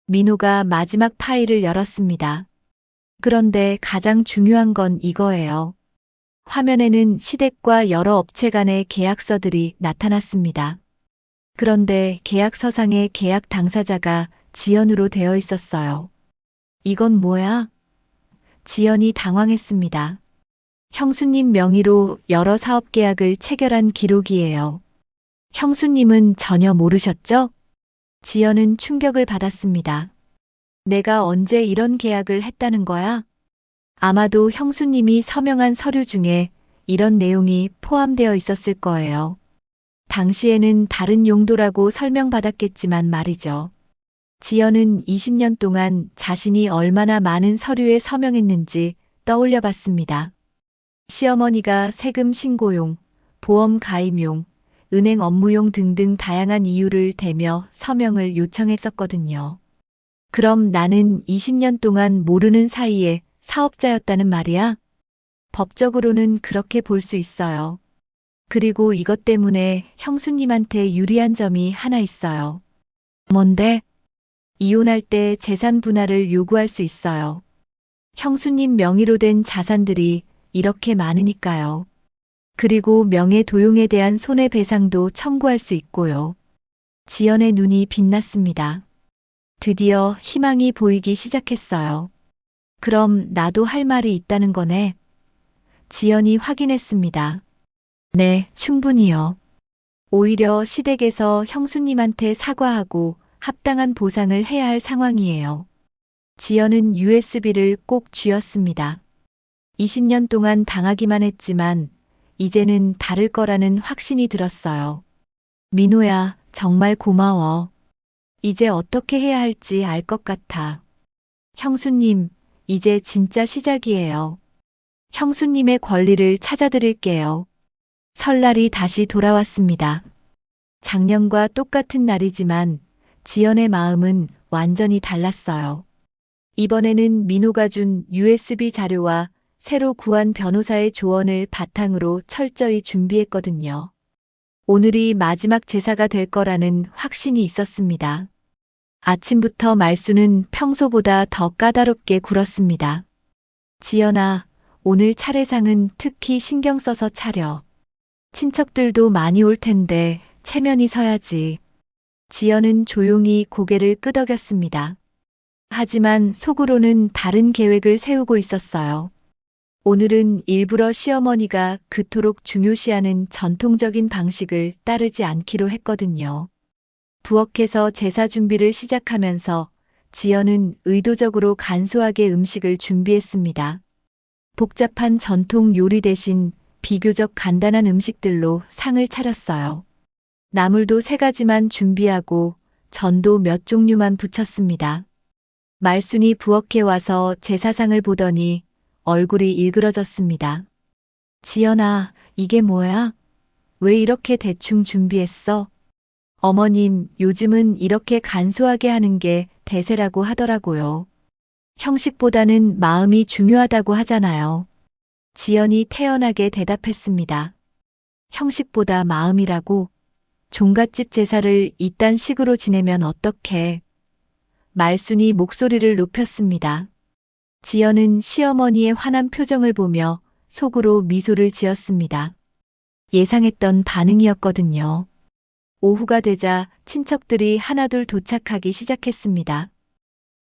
민호가 마지막 파일을 열었습니다. 그런데 가장 중요한 건 이거예요. 화면에는 시댁과 여러 업체 간의 계약서들이 나타났습니다. 그런데 계약서상의 계약 당사자가 지연으로 되어 있었어요. 이건 뭐야? 지연이 당황했습니다. 형수님 명의로 여러 사업 계약을 체결한 기록이에요. 형수님은 전혀 모르셨죠? 지연은 충격을 받았습니다. 내가 언제 이런 계약을 했다는 거야? 아마도 형수님이 서명한 서류 중에 이런 내용이 포함되어 있었을 거예요. 당시에는 다른 용도라고 설명받았겠지만 말이죠. 지연은 20년 동안 자신이 얼마나 많은 서류에 서명했는지 떠올려 봤습니다. 시어머니가 세금 신고용, 보험 가입용, 은행 업무용 등등 다양한 이유를 대며 서명을 요청했었거든요. 그럼 나는 20년 동안 모르는 사이에 사업자였다는 말이야? 법적으로는 그렇게 볼 수 있어요. 그리고 이것 때문에 형수님한테 유리한 점이 하나 있어요. 뭔데? 이혼할 때 재산 분할을 요구할 수 있어요. 형수님 명의로 된 자산들이 이렇게 많으니까요. 그리고 명예 도용에 대한 손해배상도 청구할 수 있고요. 지연의 눈이 빛났습니다. 드디어 희망이 보이기 시작했어요. 그럼 나도 할 말이 있다는 거네. 지연이 확인했습니다. 네, 충분히요. 오히려 시댁에서 형수님한테 사과하고 합당한 보상을 해야 할 상황이에요. 지연은 USB를 꼭 쥐었습니다. 20년 동안 당하기만 했지만 이제는 다를 거라는 확신이 들었어요. 민호야, 정말 고마워. 이제 어떻게 해야 할지 알 것 같아. 형수님, 이제 진짜 시작이에요. 형수님의 권리를 찾아드릴게요. 설날이 다시 돌아왔습니다. 작년과 똑같은 날이지만 지연의 마음은 완전히 달랐어요. 이번에는 민호가 준 USB 자료와 새로 구한 변호사의 조언을 바탕으로 철저히 준비했거든요. 오늘이 마지막 제사가 될 거라는 확신이 있었습니다. 아침부터 말수는 평소보다 더 까다롭게 굴었습니다. 지연아, 오늘 차례상은 특히 신경 써서 차려. 친척들도 많이 올 텐데 체면이 서야지. 지연은 조용히 고개를 끄덕였습니다. 하지만 속으로는 다른 계획을 세우고 있었어요. 오늘은 일부러 시어머니가 그토록 중요시하는 전통적인 방식을 따르지 않기로 했거든요. 부엌에서 제사 준비를 시작하면서 지연은 의도적으로 간소하게 음식을 준비했습니다. 복잡한 전통 요리 대신 비교적 간단한 음식들로 상을 차렸어요. 나물도 3가지만 준비하고 전도 몇 종류만 부쳤습니다. 말순이 부엌에 와서 제사상을 보더니 얼굴이 일그러졌습니다. 지연아, 이게 뭐야? 왜 이렇게 대충 준비했어? 어머님, 요즘은 이렇게 간소하게 하는 게 대세라고 하더라고요. 형식보다는 마음이 중요하다고 하잖아요. 지연이 태연하게 대답했습니다. 형식보다 마음이라고? 종갓집 제사를 이딴 식으로 지내면 어떡해? 말순이 목소리를 높였습니다. 지연은 시어머니의 환한 표정을 보며 속으로 미소를 지었습니다. 예상했던 반응이었거든요. 오후가 되자 친척들이 하나둘 도착하기 시작했습니다.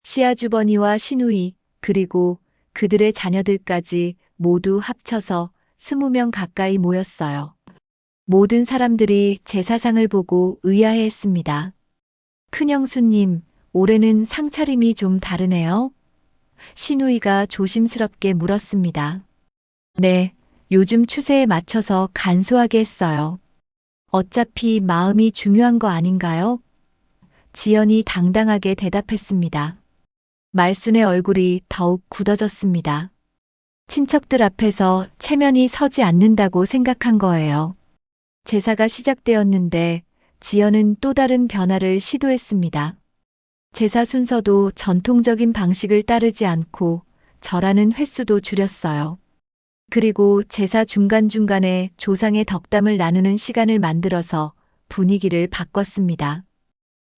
시아주버니와 시누이, 그리고 그들의 자녀들까지 모두 합쳐서 20명 가까이 모였어요. 모든 사람들이 제사상을 보고 의아해했습니다. 큰형수님, 올해는 상차림이 좀 다르네요. 시누이가 조심스럽게 물었습니다. 네, 요즘 추세에 맞춰서 간소하게 했어요. 어차피 마음이 중요한 거 아닌가요? 지연이 당당하게 대답했습니다. 말순의 얼굴이 더욱 굳어졌습니다. 친척들 앞에서 체면이 서지 않는다고 생각한 거예요. 제사가 시작되었는데 지연은 또 다른 변화를 시도했습니다. 제사 순서도 전통적인 방식을 따르지 않고 절하는 횟수도 줄였어요. 그리고 제사 중간중간에 조상의 덕담을 나누는 시간을 만들어서 분위기를 바꿨습니다.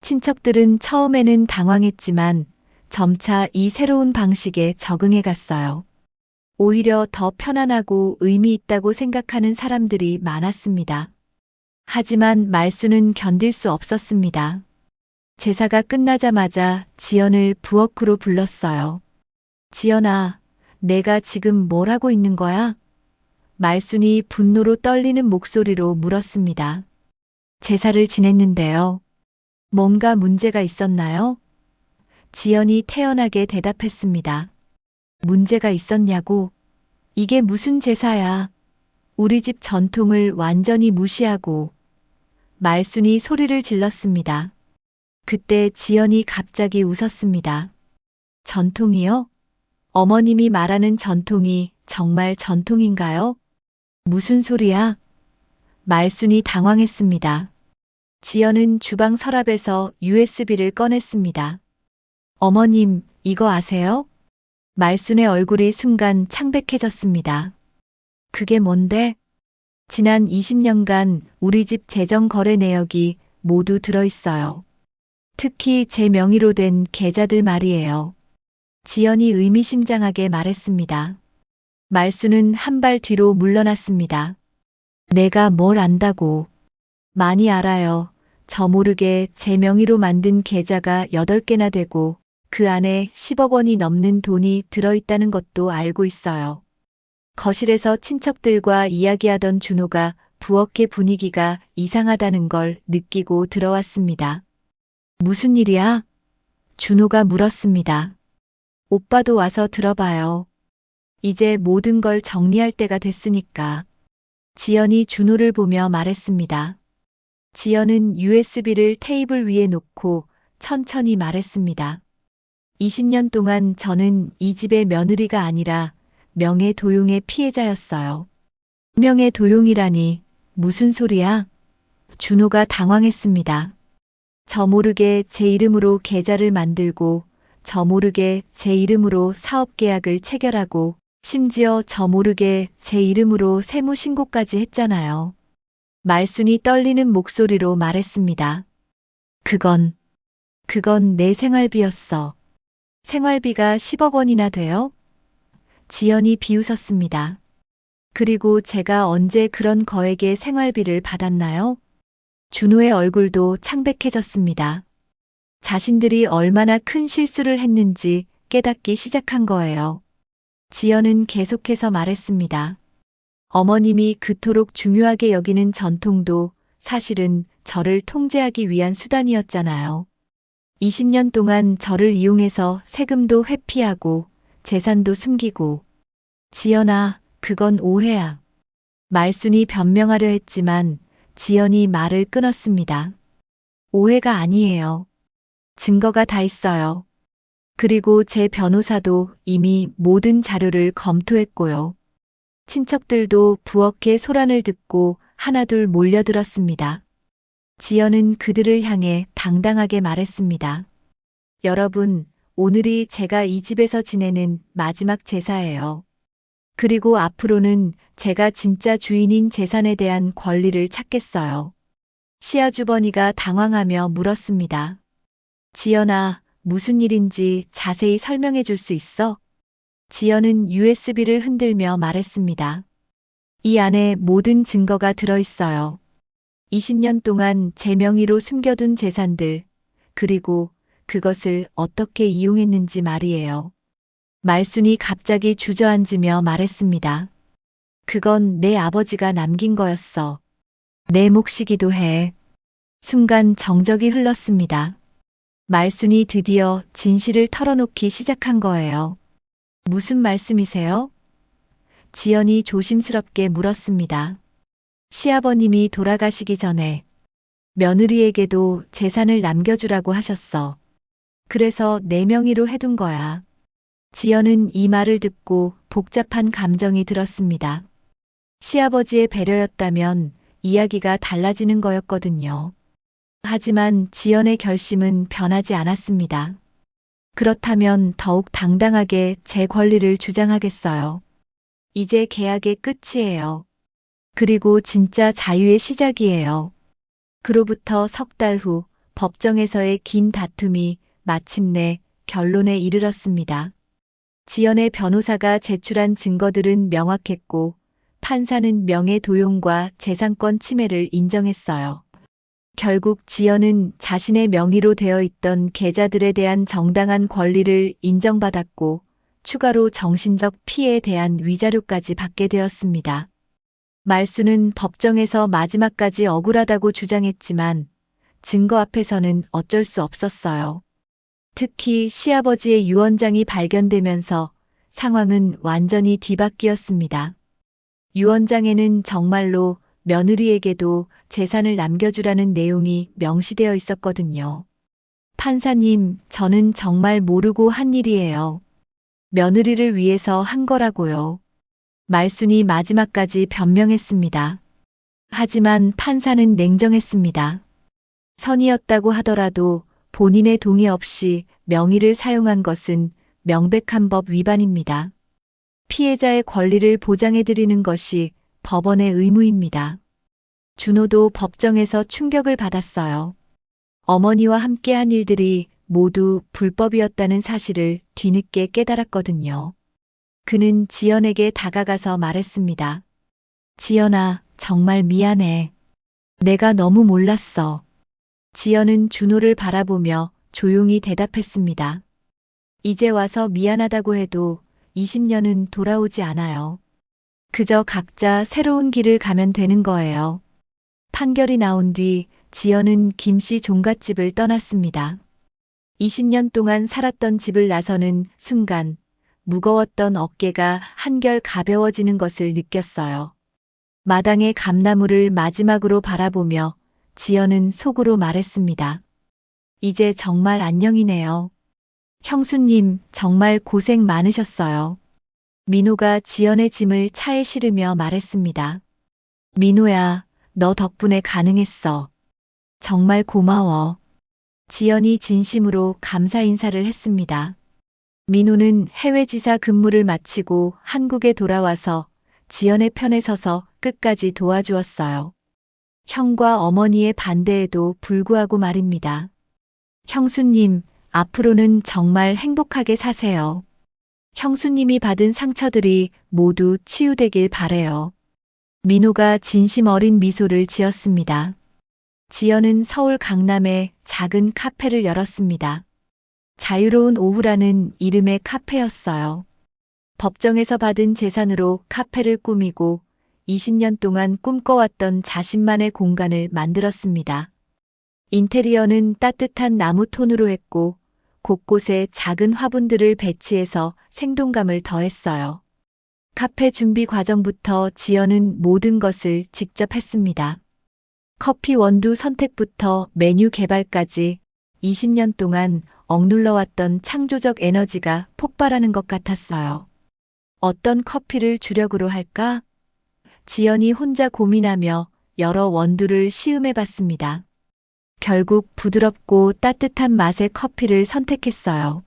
친척들은 처음에는 당황했지만 점차 이 새로운 방식에 적응해 갔어요. 오히려 더 편안하고 의미 있다고 생각하는 사람들이 많았습니다. 하지만 말수는 견딜 수 없었습니다. 제사가 끝나자마자 지연을 부엌으로 불렀어요. 지연아, 내가 지금 뭘 하고 있는 거야? 말순이 분노로 떨리는 목소리로 물었습니다. 제사를 지냈는데요. 뭔가 문제가 있었나요? 지연이 태연하게 대답했습니다. 문제가 있었냐고? 이게 무슨 제사야? 우리 집 전통을 완전히 무시하고. 말순이 소리를 질렀습니다. 그때 지연이 갑자기 웃었습니다. 전통이요? 어머님이 말하는 전통이 정말 전통인가요? 무슨 소리야? 말순이 당황했습니다. 지연은 주방 서랍에서 USB를 꺼냈습니다. 어머님, 이거 아세요? 말순의 얼굴이 순간 창백해졌습니다. 그게 뭔데? 지난 20년간 우리 집 재정 거래 내역이 모두 들어있어요. 특히 제 명의로 된 계좌들 말이에요. 지연이 의미심장하게 말했습니다. 말순은 한 발 뒤로 물러났습니다. 내가 뭘 안다고. 많이 알아요. 저 모르게 제 명의로 만든 계좌가 8개나 되고 그 안에 10억 원이 넘는 돈이 들어있다는 것도 알고 있어요. 거실에서 친척들과 이야기하던 준호가 부엌의 분위기가 이상하다는 걸 느끼고 들어왔습니다. 무슨 일이야? 준호가 물었습니다. 오빠도 와서 들어봐요. 이제 모든 걸 정리할 때가 됐으니까. 지연이 준호를 보며 말했습니다. 지연은 USB를 테이블 위에 놓고 천천히 말했습니다. 20년 동안 저는 이 집의 며느리가 아니라 명예도용의 피해자였어요. 명예도용이라니 무슨 소리야? 준호가 당황했습니다. 저 모르게 제 이름으로 계좌를 만들고 저 모르게 제 이름으로 사업계약을 체결하고 심지어 저 모르게 제 이름으로 세무신고까지 했잖아요. 말순이 떨리는 목소리로 말했습니다. 그건 내 생활비였어. 생활비가 10억 원이나 돼요? 지연이 비웃었습니다. 그리고 제가 언제 그런 거액의 생활비를 받았나요? 준호의 얼굴도 창백해졌습니다. 자신들이 얼마나 큰 실수를 했는지 깨닫기 시작한 거예요. 지연은 계속해서 말했습니다. 어머님이 그토록 중요하게 여기는 전통도 사실은 저를 통제하기 위한 수단이었잖아요. 20년 동안 저를 이용해서 세금도 회피하고 재산도 숨기고. 지연아, 그건 오해야. 말순이 변명하려 했지만 지연이 말을 끊었습니다. 오해가 아니에요. 증거가 다 있어요. 그리고 제 변호사도 이미 모든 자료를 검토했고요. 친척들도 부엌의 소란을 듣고 하나둘 몰려들었습니다. 지연은 그들을 향해 당당하게 말했습니다. 여러분, 오늘이 제가 이 집에서 지내는 마지막 제사예요. 그리고 앞으로는 제가 진짜 주인인 재산에 대한 권리를 찾겠어요. 시아주버니가 당황하며 물었습니다. 지연아, 무슨 일인지 자세히 설명해 줄 수 있어? 지연은 USB를 흔들며 말했습니다. 이 안에 모든 증거가 들어있어요. 20년 동안 제 명의로 숨겨둔 재산들, 그리고 그것을 어떻게 이용했는지 말이에요. 말순이 갑자기 주저앉으며 말했습니다. 그건 내 아버지가 남긴 거였어. 내 몫이기도 해. 순간 정적이 흘렀습니다. 말순이 드디어 진실을 털어놓기 시작한 거예요. 무슨 말씀이세요? 지연이 조심스럽게 물었습니다. 시아버님이 돌아가시기 전에 며느리에게도 재산을 남겨주라고 하셨어. 그래서 내 명의로 해둔 거야. 지연은 이 말을 듣고 복잡한 감정이 들었습니다. 시아버지의 배려였다면 이야기가 달라지는 거였거든요. 하지만 지연의 결심은 변하지 않았습니다. 그렇다면 더욱 당당하게 제 권리를 주장하겠어요. 이제 계약의 끝이에요. 그리고 진짜 자유의 시작이에요. 그로부터 석 달 후 법정에서의 긴 다툼이 마침내 결론에 이르렀습니다. 지연의 변호사가 제출한 증거들은 명확했고 판사는 명예도용과 재산권 침해를 인정했어요. 결국 지연은 자신의 명의로 되어 있던 계좌들에 대한 정당한 권리를 인정받았고 추가로 정신적 피해에 대한 위자료까지 받게 되었습니다. 말수는 법정에서 마지막까지 억울하다고 주장했지만 증거 앞에서는 어쩔 수 없었어요. 특히 시아버지의 유언장이 발견되면서 상황은 완전히 뒤바뀌었습니다. 유언장에는 정말로 며느리에게도 재산을 남겨주라는 내용이 명시되어 있었거든요. 판사님, 저는 정말 모르고 한 일이에요. 며느리를 위해서 한 거라고요. 말순이 마지막까지 변명했습니다. 하지만 판사는 냉정했습니다. 선의였다고 하더라도 본인의 동의 없이 명의를 사용한 것은 명백한 법 위반입니다. 피해자의 권리를 보장해드리는 것이 법원의 의무입니다. 준호도 법정에서 충격을 받았어요. 어머니와 함께한 일들이 모두 불법이었다는 사실을 뒤늦게 깨달았거든요. 그는 지연에게 다가가서 말했습니다. 지연아, 정말 미안해. 내가 너무 몰랐어. 지연은 준호를 바라보며 조용히 대답했습니다. 이제 와서 미안하다고 해도 20년은 돌아오지 않아요. 그저 각자 새로운 길을 가면 되는 거예요. 판결이 나온 뒤 지연은 김씨 종갓집을 떠났습니다. 20년 동안 살았던 집을 나서는 순간 무거웠던 어깨가 한결 가벼워지는 것을 느꼈어요. 마당의 감나무를 마지막으로 바라보며 지연은 속으로 말했습니다. 이제 정말 안녕이네요. 형수님, 정말 고생 많으셨어요. 민호가 지연의 짐을 차에 실으며 말했습니다. 민호야, 너 덕분에 가능했어. 정말 고마워. 지연이 진심으로 감사 인사를 했습니다. 민호는 해외 지사 근무를 마치고 한국에 돌아와서 지연의 편에 서서 끝까지 도와주었어요. 형과 어머니의 반대에도 불구하고 말입니다. 형수님, 앞으로는 정말 행복하게 사세요. 형수님이 받은 상처들이 모두 치유되길 바래요. 민호가 진심 어린 미소를 지었습니다. 지연은 서울 강남에 작은 카페를 열었습니다. 자유로운 오후라는 이름의 카페였어요. 법정에서 받은 재산으로 카페를 꾸미고 20년 동안 꿈꿔왔던 자신만의 공간을 만들었습니다. 인테리어는 따뜻한 나무 톤으로 했고 곳곳에 작은 화분들을 배치해서 생동감을 더했어요. 카페 준비 과정부터 지연은 모든 것을 직접 했습니다. 커피 원두 선택부터 메뉴 개발까지 20년 동안 억눌러왔던 창조적 에너지가 폭발하는 것 같았어요. 어떤 커피를 주력으로 할까? 지연이 혼자 고민하며 여러 원두를 시음해봤습니다. 결국 부드럽고 따뜻한 맛의 커피를 선택했어요.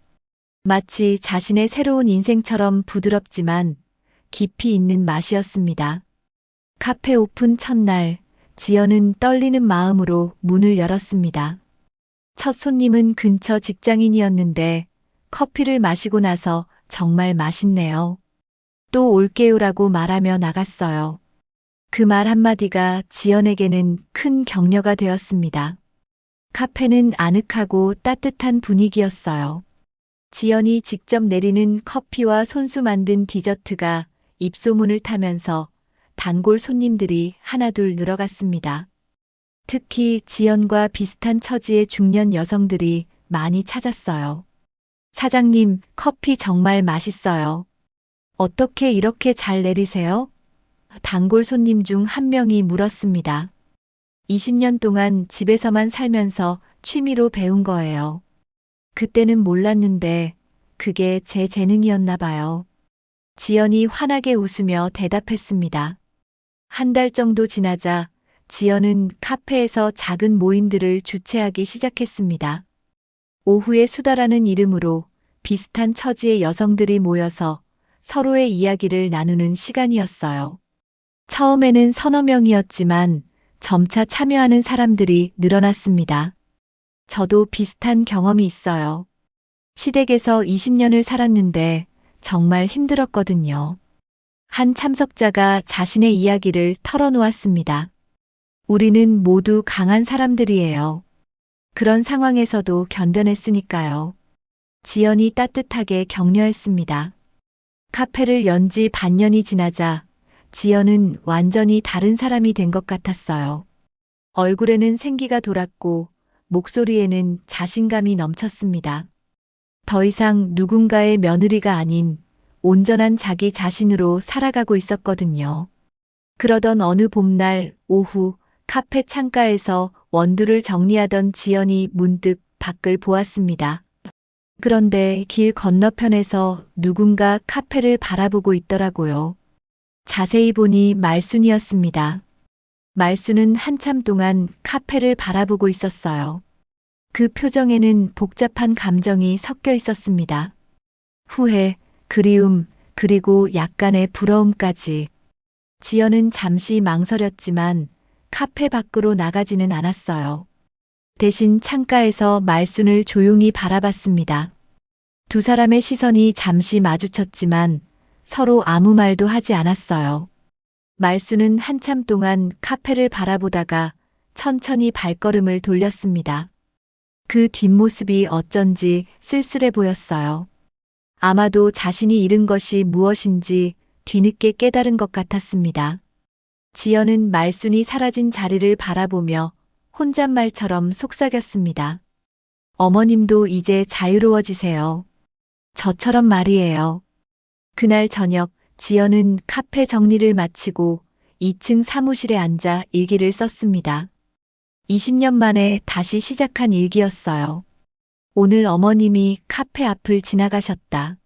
마치 자신의 새로운 인생처럼 부드럽지만 깊이 있는 맛이었습니다. 카페 오픈 첫날, 지연은 떨리는 마음으로 문을 열었습니다. 첫 손님은 근처 직장인이었는데 커피를 마시고 나서 정말 맛있네요. 또 올게요라고 말하며 나갔어요. 그 말 한마디가 지연에게는 큰 격려가 되었습니다. 카페는 아늑하고 따뜻한 분위기였어요. 지연이 직접 내리는 커피와 손수 만든 디저트가 입소문을 타면서 단골 손님들이 하나둘 늘어갔습니다. 특히 지연과 비슷한 처지의 중년 여성들이 많이 찾았어요. 사장님, 커피 정말 맛있어요. 어떻게 이렇게 잘 내리세요? 단골 손님 중 한 명이 물었습니다. 20년 동안 집에서만 살면서 취미로 배운 거예요. 그때는 몰랐는데 그게 제 재능이었나 봐요. 지연이 환하게 웃으며 대답했습니다. 한 달 정도 지나자 지연은 카페에서 작은 모임들을 주최하기 시작했습니다. 오후의 수다라는 이름으로 비슷한 처지의 여성들이 모여서 서로의 이야기를 나누는 시간이었어요. 처음에는 서너 명이었지만 점차 참여하는 사람들이 늘어났습니다. 저도 비슷한 경험이 있어요. 시댁에서 20년을 살았는데 정말 힘들었거든요. 한 참석자가 자신의 이야기를 털어놓았습니다. 우리는 모두 강한 사람들이에요. 그런 상황에서도 견뎌냈으니까요. 지연이 따뜻하게 격려했습니다. 카페를 연 지 반년이 지나자 지연은 완전히 다른 사람이 된 것 같았어요. 얼굴에는 생기가 돌았고 목소리에는 자신감이 넘쳤습니다. 더 이상 누군가의 며느리가 아닌 온전한 자기 자신으로 살아가고 있었거든요. 그러던 어느 봄날 오후 카페 창가에서 원두를 정리하던 지연이 문득 밖을 보았습니다. 그런데 길 건너편에서 누군가 카페를 바라보고 있더라고요. 자세히 보니 말순이었습니다. 말순은 한참 동안 카페를 바라보고 있었어요. 그 표정에는 복잡한 감정이 섞여 있었습니다. 후회, 그리움, 그리고 약간의 부러움까지. 지연은 잠시 망설였지만 카페 밖으로 나가지는 않았어요. 대신 창가에서 말순을 조용히 바라봤습니다. 두 사람의 시선이 잠시 마주쳤지만 서로 아무 말도 하지 않았어요. 말순은 한참 동안 카페를 바라보다가 천천히 발걸음을 돌렸습니다. 그 뒷모습이 어쩐지 쓸쓸해 보였어요. 아마도 자신이 잃은 것이 무엇인지 뒤늦게 깨달은 것 같았습니다. 지연은 말순이 사라진 자리를 바라보며 혼잣말처럼 속삭였습니다. 어머님도 이제 자유로워지세요. 저처럼 말이에요. 그날 저녁 지연은 카페 정리를 마치고 2층 사무실에 앉아 일기를 썼습니다. 20년 만에 다시 시작한 일기였어요. 오늘 어머님이 카페 앞을 지나가셨다.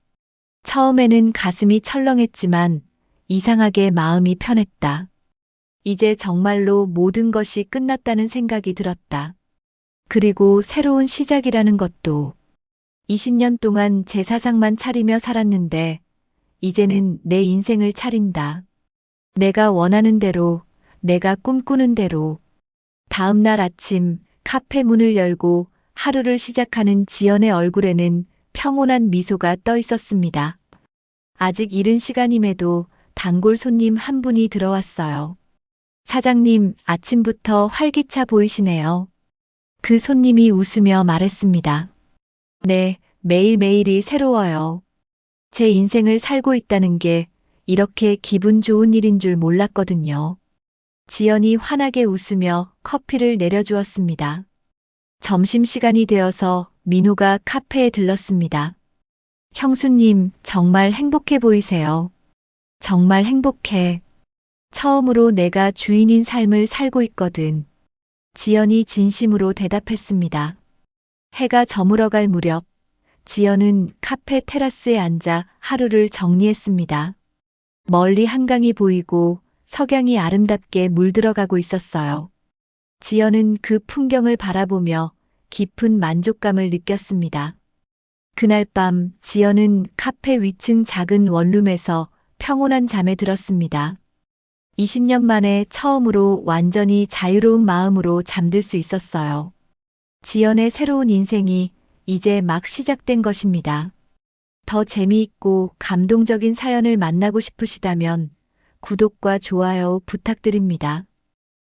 처음에는 가슴이 철렁했지만 이상하게 마음이 편했다. 이제 정말로 모든 것이 끝났다는 생각이 들었다. 그리고 새로운 시작이라는 것도 20년 동안 제 사상만 차리며 살았는데 이제는 내 인생을 차린다. 내가 원하는 대로, 내가 꿈꾸는 대로. 다음 날 아침 카페 문을 열고 하루를 시작하는 지연의 얼굴에는 평온한 미소가 떠 있었습니다. 아직 이른 시간임에도 단골 손님 한 분이 들어왔어요. 사장님, 아침부터 활기차 보이시네요. 그 손님이 웃으며 말했습니다. 네, 매일매일이 새로워요. 제 인생을 살고 있다는 게 이렇게 기분 좋은 일인 줄 몰랐거든요. 지연이 환하게 웃으며 커피를 내려주었습니다. 점심시간이 되어서 민호가 카페에 들렀습니다. 형수님, 정말 행복해 보이세요. 정말 행복해. 처음으로 내가 주인인 삶을 살고 있거든. 지연이 진심으로 대답했습니다. 해가 저물어갈 무렵, 지연은 카페 테라스에 앉아 하루를 정리했습니다. 멀리 한강이 보이고 석양이 아름답게 물들어가고 있었어요. 지연은 그 풍경을 바라보며 깊은 만족감을 느꼈습니다. 그날 밤 지연은 카페 위층 작은 원룸에서 평온한 잠에 들었습니다. 20년 만에 처음으로 완전히 자유로운 마음으로 잠들 수 있었어요. 지연의 새로운 인생이 이제 막 시작된 것입니다. 더 재미있고 감동적인 사연을 만나고 싶으시다면 구독과 좋아요 부탁드립니다.